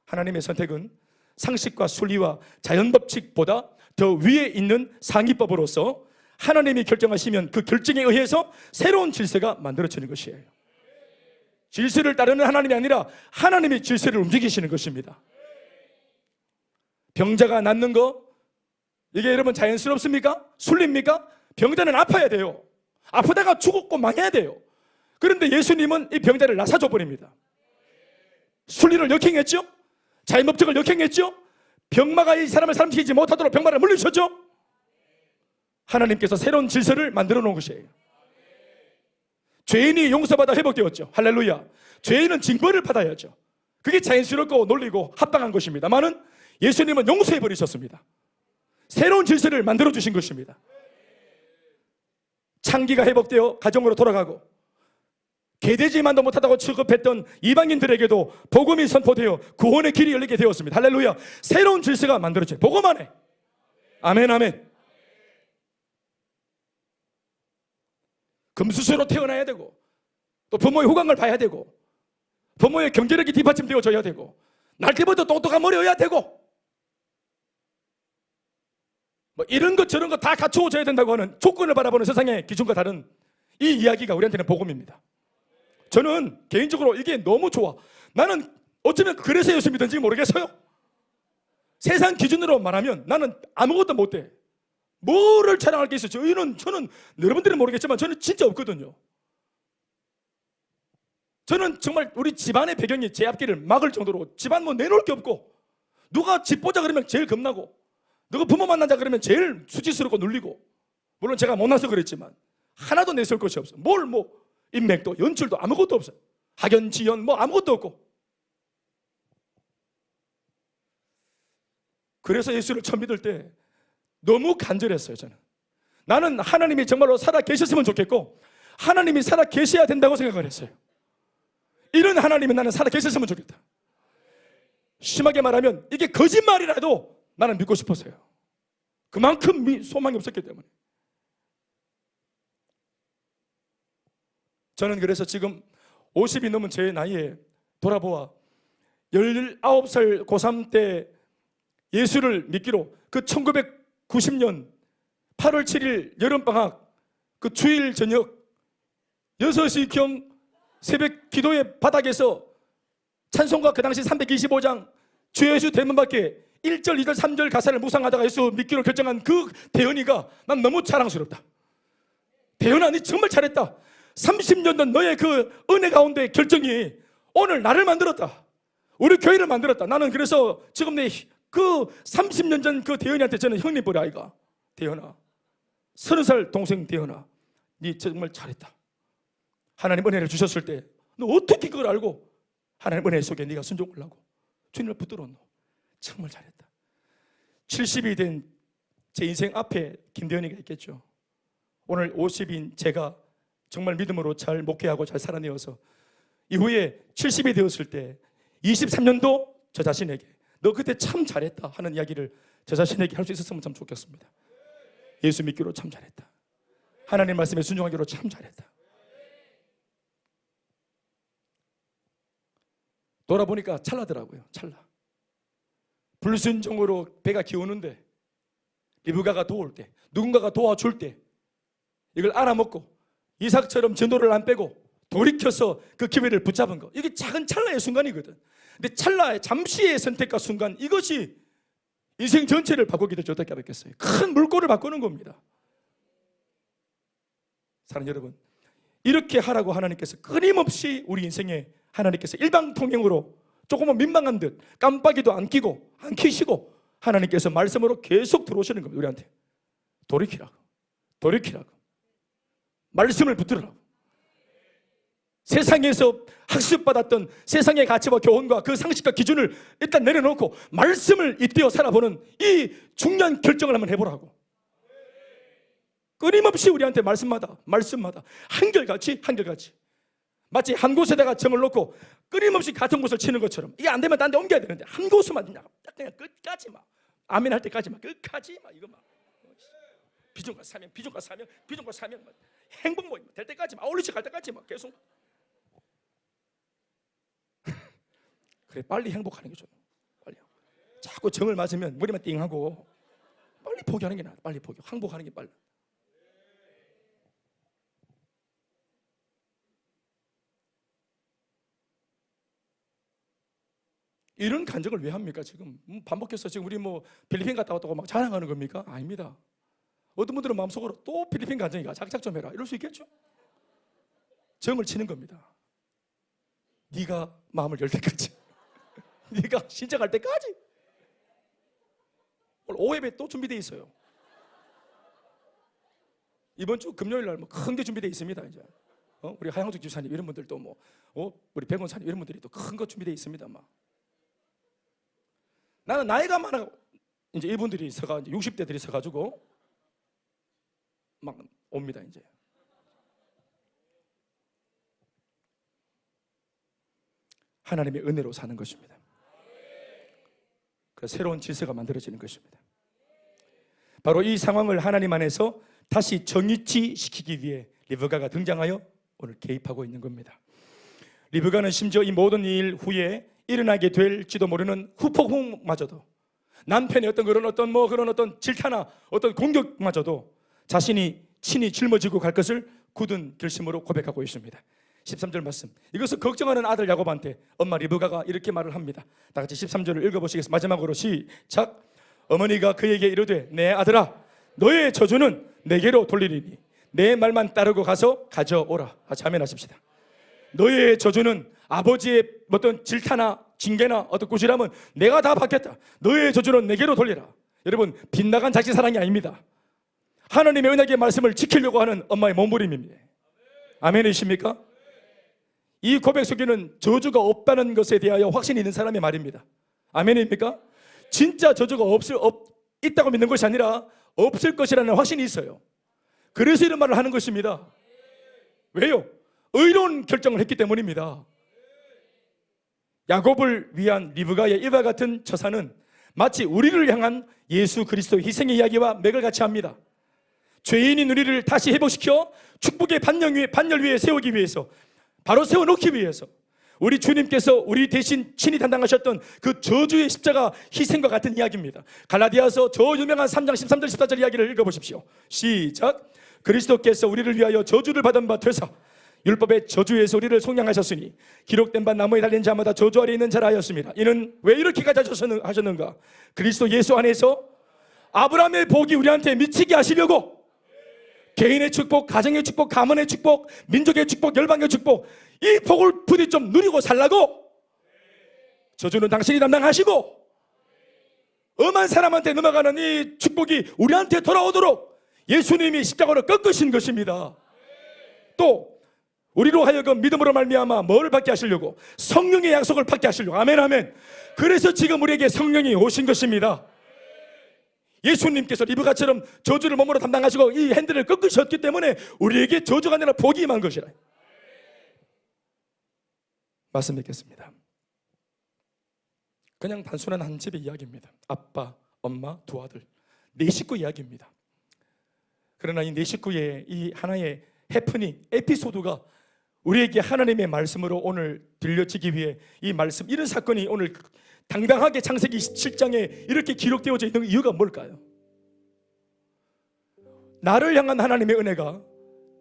S1: 하나님의 선택은 상식과 순리와 자연법칙보다 더 위에 있는 상위법으로서 하나님이 결정하시면 그 결정에 의해서 새로운 질서가 만들어지는 것이에요. 질서를 따르는 하나님이 아니라 하나님이 질서를 움직이시는 것입니다. 병자가 낫는 거, 이게 여러분 자연스럽습니까? 순리입니까? 병자는 아파야 돼요. 아프다가 죽었고 망해야 돼요. 그런데 예수님은 이 병자를 나사줘 버립니다. 순리를 역행했죠? 자연법칙을 역행했죠? 병마가 이 사람을 살리지 못하도록 병마를 물리쳤죠? 하나님께서 새로운 질서를 만들어 놓은 것이에요. 죄인이 용서받아 회복되었죠. 할렐루야. 죄인은 징벌을 받아야죠. 그게 자연스럽고 논리고 합당한 것입니다만은 예수님은 용서해 버리셨습니다. 새로운 질서를 만들어 주신 것입니다. 창기가 회복되어 가정으로 돌아가고 개되지만도 못하다고 취급했던 이방인들에게도 복음이 선포되어 구원의 길이 열리게 되었습니다. 할렐루야. 새로운 질서가 만들어져요. 복음 안에. 아멘 아멘. 금수저로 태어나야 되고 또 부모의 후광을 봐야 되고 부모의 경제력이 뒷받침되어져야 되고 날 때부터 똑똑한 머리여야 되고 이런 것 저런 것 다 갖추어져야 된다고 하는 조건을 바라보는 세상의 기준과 다른 이 이야기가 우리한테는 복음입니다. 저는 개인적으로 이게 너무 좋아. 나는 어쩌면 그래서 예수 믿는지 모르겠어요. 세상 기준으로 말하면 나는 아무것도 못해. 뭐를 자랑할 게 있어요? 저는 여러분들은 모르겠지만 저는 진짜 없거든요. 저는 정말 우리 집안의 배경이 제 앞길을 막을 정도로 집안 내놓을 게 없고 누가 집 보자 그러면 제일 겁나고 누가 부모 만나자 그러면 제일 수치스럽고 눌리고 물론 제가 못나서 그랬지만 하나도 내세울 것이 없어. 인맥도 연출도 아무것도 없어요. 학연, 지연 아무것도 없고 그래서 예수를 처음 믿을 때 너무 간절했어요. 나는 하나님이 정말로 살아 계셨으면 좋겠고 하나님이 살아 계셔야 된다고 생각을 했어요. 이런 하나님은 나는 살아 계셨으면 좋겠다. 심하게 말하면 이게 거짓말이라도 나는 믿고 싶었어요. 그만큼 소망이 없었기 때문에. 저는 그래서 지금 50이 넘은 제 나이에 돌아보아 19살 고3 때 예수를 믿기로 그 1990년 8월 7일 여름방학 그 주일 저녁 6시경 새벽 기도의 바닥에서 찬송가 그 당시 325장 주 예수 대문 밖에 1절, 2절, 3절 가사를 묵상하다가 예수 믿기로 결정한 그 대현이가 난 너무 자랑스럽다. 대현아, 니 정말 잘했다. 30년 전 너의 그 은혜 가운데 결정이 오늘 나를 만들었다. 우리 교회를 만들었다. 나는 그래서 지금 그 30년 전 그 대현이한테 저는 형님 보려 아이가. 대현아, 30살 동생 대현아, 니 정말 잘했다. 하나님 은혜를 주셨을 때 너 어떻게 그걸 알고 하나님 은혜 속에 네가 순종을 하고 주님을 붙들었노. 정말 잘했다. 70이 된 제 인생 앞에 김대현이가 있겠죠. 오늘 50인 제가 정말 믿음으로 잘 목회하고 잘 살아내어서 이후에 70이 되었을 때 23년도 저 자신에게 너 그때 참 잘했다 하는 이야기를 저 자신에게 할 수 있었으면 참 좋겠습니다. 예수 믿기로 참 잘했다. 하나님 말씀에 순종하기로 참 잘했다. 돌아보니까 찰나더라고요. 찰나. 불순종으로 배가 기우는데 리브가가 도울 때, 누군가가 도와줄 때 이걸 알아먹고 이삭처럼 전도를 안 빼고 돌이켜서 그 기회를 붙잡은 거, 이게 작은 찰나의 순간이거든. 근데 찰나의 잠시의 선택과 순간, 이것이 인생 전체를 바꾸기도 어떻게 하겠어요? 큰 물꼬를 바꾸는 겁니다. 사랑하는 여러분, 이렇게 하라고 하나님께서 끊임없이 우리 인생에 하나님께서 일방통행으로 조금은 민망한 듯 깜빡이도 안 끼고 안 켜시고 하나님께서 말씀으로 계속 들어오시는 겁니다. 우리한테 돌이키라고, 돌이키라고, 말씀을 붙들으라고. 세상에서 학습받았던 세상의 가치와 교훈과 그 상식과 기준을 일단 내려놓고 말씀을 잇대어 살아보는 이 중요한 결정을 한번 해보라고. 끊임없이 우리한테 말씀마다 한결같이 마치 한 곳에다가 점을 놓고 끊임없이 같은 곳을 치는 것처럼, 이게 안 되면 딴 데 옮겨야 되는데 한 곳만 그냥 끝까지 막 아멘 할 때까지 막 끝까지 막 이거 막 비전과 사명 막 행복 모임 될 때까지 막 올리치 갈 때까지 막 계속. 그래, 빨리 행복하는 게 좋아. 빨리. 자꾸 정을 맞으면 머리만 띵하고 빨리 포기하는 게 나아. 빨리 포기. 항복하는 게 빨리. 이런 간증을 왜 합니까? 지금 반복해서 지금 우리 뭐 필리핀 갔다 왔다고 막 자랑하는 겁니까? 아닙니다. 어떤 분들은 마음속으로 또 필리핀 간증이가 작작 좀 해라 이럴 수 있겠죠? 정을 치는 겁니다. 네가 마음을 열 때까지, 네가 신청할 때까지. 오늘 오예배 또 준비되어 있어요. 이번 주 금요일 날 뭐 큰 게 준비되어 있습니다. 이제 우리 하양숙 집사님 이런 분들도 뭐 우리 백원사님 이런 분들이 또 큰 거 준비되어 있습니다. 막 나는 나이가 많아 이제 이분들이 서가 이제 60대들이 서가지고 막 옵니다. 이제 하나님의 은혜로 사는 것입니다. 그 새로운 질서가 만들어지는 것입니다. 바로 이 상황을 하나님 안에서 다시 정의치 시키기 위해 리브가가 등장하여 오늘 개입하고 있는 겁니다. 리브가는 심지어 이 모든 일 후에 일어나게 될지도 모르는 후폭풍마저도, 남편의 어떤 그런 질타나 어떤 공격마저도 자신이 친히 짊어지고 갈 것을 굳은 결심으로 고백하고 있습니다. 13절 말씀, 이것을 걱정하는 아들 야곱한테 엄마 리브가가 이렇게 말을 합니다. 다 같이 13절을 읽어보시겠습니다. 마지막으로 시작. 어머니가 그에게 이르되 내 아들아, 너의 저주는 내게로 돌리리니 내 말만 따르고 가서 가져오라. 같이 아멘 하십시다. 너의 저주는 아버지의 어떤 질타나 징계나 어떤 꾸지람은 내가 다 받겠다. 너의 저주는 내게로 돌리라. 여러분, 빗나간 자식 사랑이 아닙니다. 하나님의 은혜의 말씀을 지키려고 하는 엄마의 몸부림입니다. 아멘이십니까? 이 고백 속에는 저주가 없다는 것에 대하여 확신이 있는 사람의 말입니다. 아멘입니까? 진짜 저주가 있다고 믿는 것이 아니라 없을 것이라는 확신이 있어요. 그래서 이런 말을 하는 것입니다. 왜요? 의로운 결정을 했기 때문입니다. 야곱을 위한 리브가의 이와 같은 처사는 마치 우리를 향한 예수 그리스도의 희생의 이야기와 맥을 같이 합니다. 죄인인 우리를 다시 회복시켜 축복의 반열 위에 세우기 위해서, 바로 세워놓기 위해서 우리 주님께서 우리 대신 친히 담당하셨던 그 저주의 십자가 희생과 같은 이야기입니다. 갈라디아서 저 유명한 3장 13절 14절 이야기를 읽어보십시오. 시작. 그리스도께서 우리를 위하여 저주를 받은 바 되사 율법의 저주에서 우리를 속량하셨으니 기록된 바 나무에 달린 자마다 저주 아래 있는 자라 하였습니다. 이는 왜 이렇게까지 하셨는가? 그리스도 예수 안에서 아브라함의 복이 우리한테 미치게 하시려고 개인의 축복, 가정의 축복, 가문의 축복, 민족의 축복, 열방의 축복, 이 복을 부디 좀 누리고 살라고 저주는 당신이 담당하시고 엄한 사람한테 넘어가는 이 축복이 우리한테 돌아오도록 예수님이 십자가로 꺾으신 것입니다. 또 우리로 하여금 믿음으로 말미암아 뭐를 받게 하시려고? 성령의 약속을 받게 하시려고. 아멘 아멘. 그래서 지금 우리에게 성령이 오신 것입니다. 예수님께서 리브가처럼 저주를 몸으로 담당하시고 이 핸들을 꺾으셨기 때문에 우리에게 저주가 아니라 복이 임한 것이라. 말씀 뵙겠습니다. 그냥 단순한 한 집의 이야기입니다. 아빠, 엄마, 두 아들, 네 식구 이야기입니다. 그러나 이 네 식구의 이 하나의 해프닝, 에피소드가 우리에게 하나님의 말씀으로 오늘 들려지기 위해 이 말씀, 이런 사건이 오늘 당당하게 창세기 27장에 이렇게 기록되어져 있는 이유가 뭘까요? 나를 향한 하나님의 은혜가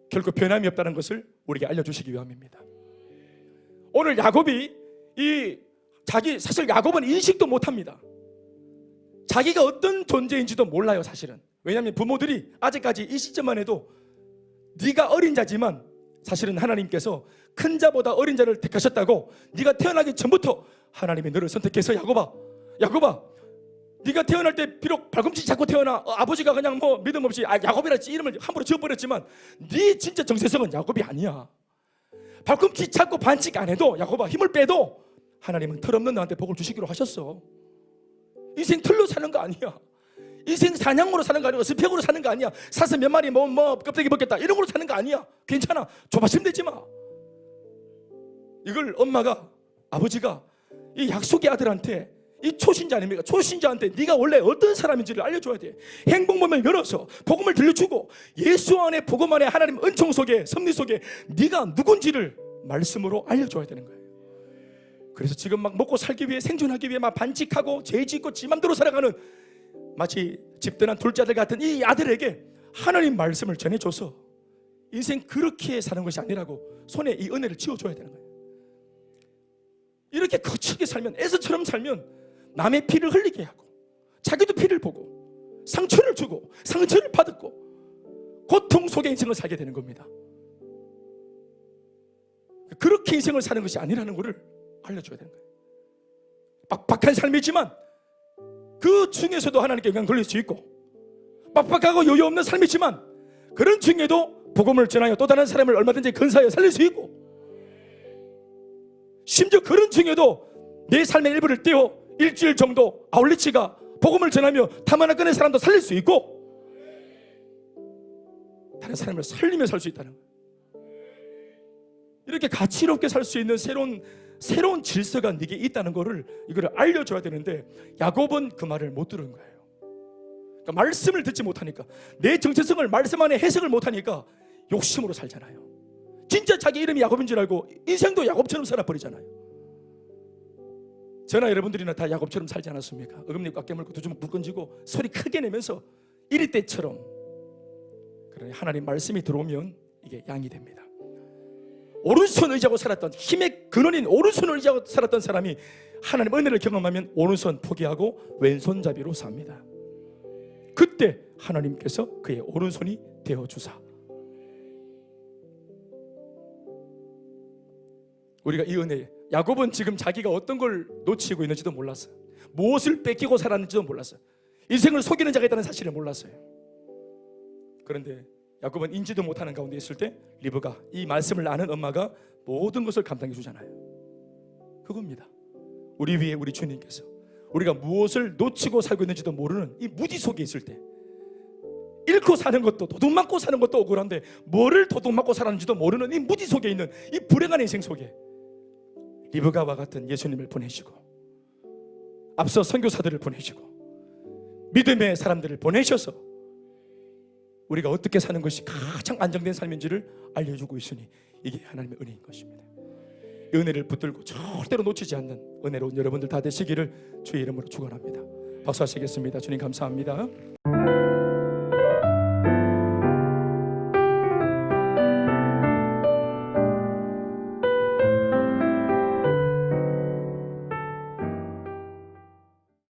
S1: 결코 변함이 없다는 것을 우리에게 알려주시기 위함입니다. 오늘 야곱이 사실 야곱은 인식도 못합니다. 자기가 어떤 존재인지도 몰라요, 사실은. 왜냐하면 부모들이 아직까지 이 시점만 해도 네가 어린 자지만 사실은 하나님께서 큰 자보다 어린 자를 택하셨다고, 네가 태어나기 전부터 하나님이 너를 선택해서 야곱아 네가 태어날 때 비록 발꿈치 잡고 태어나 아버지가 그냥 뭐 믿음 없이 야곱이라 이름을 함부로 지어버렸지만 네 진짜 정체성은 야곱이 아니야. 발꿈치 잡고 반칙 안 해도 야곱아 힘을 빼도 하나님은 털없는 너한테 복을 주시기로 하셨어. 인생 틀로 사는 거 아니야. 인생 사냥으로 사는 거 아니고 스펙으로 사는 거 아니야. 사슴 몇 마리 뭐 껍데기 벗겠다 이런 걸로 사는 거 아니야. 괜찮아. 조바심 내지 마. 이걸 엄마가, 아버지가 이 약속의 아들한테, 이 초신자 아닙니까? 초신자한테 네가 원래 어떤 사람인지를 알려줘야 돼. 행복문을 열어서 복음을 들려주고 예수 안에, 복음 안에, 하나님 은총 속에, 섭리 속에 네가 누군지를 말씀으로 알려줘야 되는 거예요. 그래서 지금 막 먹고 살기 위해, 생존하기 위해 막 반칙하고 죄 짓고 지 맘대로 살아가는 마치 집단한 둘째 아들 같은 이 아들에게 하나님 말씀을 전해줘서 인생 그렇게 사는 것이 아니라고 손에 이 은혜를 쥐어줘야 되는 거예요. 이렇게 거칠게 살면, 에서처럼 살면 남의 피를 흘리게 하고 자기도 피를 보고 상처를 주고 상처를 받고 고통 속에 인생을 살게 되는 겁니다. 그렇게 인생을 사는 것이 아니라는 것을 알려줘야 되는 거예요. 빡빡한 삶이지만 그 중에서도 하나님께 영광 돌릴 수 있고, 빡빡하고 여유 없는 삶이지만 그런 중에도 복음을 전하여 또 다른 사람을 얼마든지 근사하여 살릴 수 있고, 심지어 그런 중에도 내 삶의 일부를 떼어 일주일 정도 아울리치가 복음을 전하며 다만 끊는 사람도 살릴 수 있고, 다른 사람을 살리며 살 수 있다는 거예요. 이렇게 가치롭게 살 수 있는 새로운 질서가 네게 있다는 거를, 이거를 알려줘야 되는데 야곱은 그 말을 못 들은 거예요. 그러니까 말씀을 듣지 못하니까, 내 정체성을 말씀 안에 해석을 못하니까 욕심으로 살잖아요. 진짜 자기 이름이 야곱인 줄 알고 인생도 야곱처럼 살아버리잖아요. 저나 여러분들이나 다 야곱처럼 살지 않았습니까? 어금니 꽉 깨물고 두 주먹 불 던지고 소리 크게 내면서 이리 때처럼. 그러니 하나님 말씀이 들어오면 이게 양이 됩니다. 오른손 의지하고 살았던, 힘의 근원인 오른손을 의지하고 살았던 사람이 하나님 은혜를 경험하면 오른손 포기하고 왼손잡이로 삽니다. 그때 하나님께서 그의 오른손이 되어주사. 우리가 이 은혜, 야곱은 지금 자기가 어떤 걸 놓치고 있는지도 몰랐어요. 무엇을 뺏기고 살았는지도 몰랐어요. 인생을 속이는 자가 있다는 사실을 몰랐어요. 그런데 야곱은 인지도 못하는 가운데 있을 때 리브가, 이 말씀을 아는 엄마가 모든 것을 감당해 주잖아요. 그겁니다. 우리 위에 우리 주님께서 우리가 무엇을 놓치고 살고 있는지도 모르는 이 무지 속에 있을 때, 잃고 사는 것도, 도둑맞고 사는 것도 억울한데 뭐를 도둑맞고 살았는지도 모르는 이 무지 속에 있는 이 불행한 인생 속에 리브가와 같은 예수님을 보내시고, 앞서 선교사들을 보내시고 믿음의 사람들을 보내셔서 우리가 어떻게 사는 것이 가장 안정된 삶인지를 알려주고 있으니 이게 하나님의 은혜인 것입니다. 이 은혜를 붙들고 절대로 놓치지 않는 은혜로운 여러분들 다 되시기를 주의 이름으로 축원합니다. 박수하시겠습니다. 주님 감사합니다.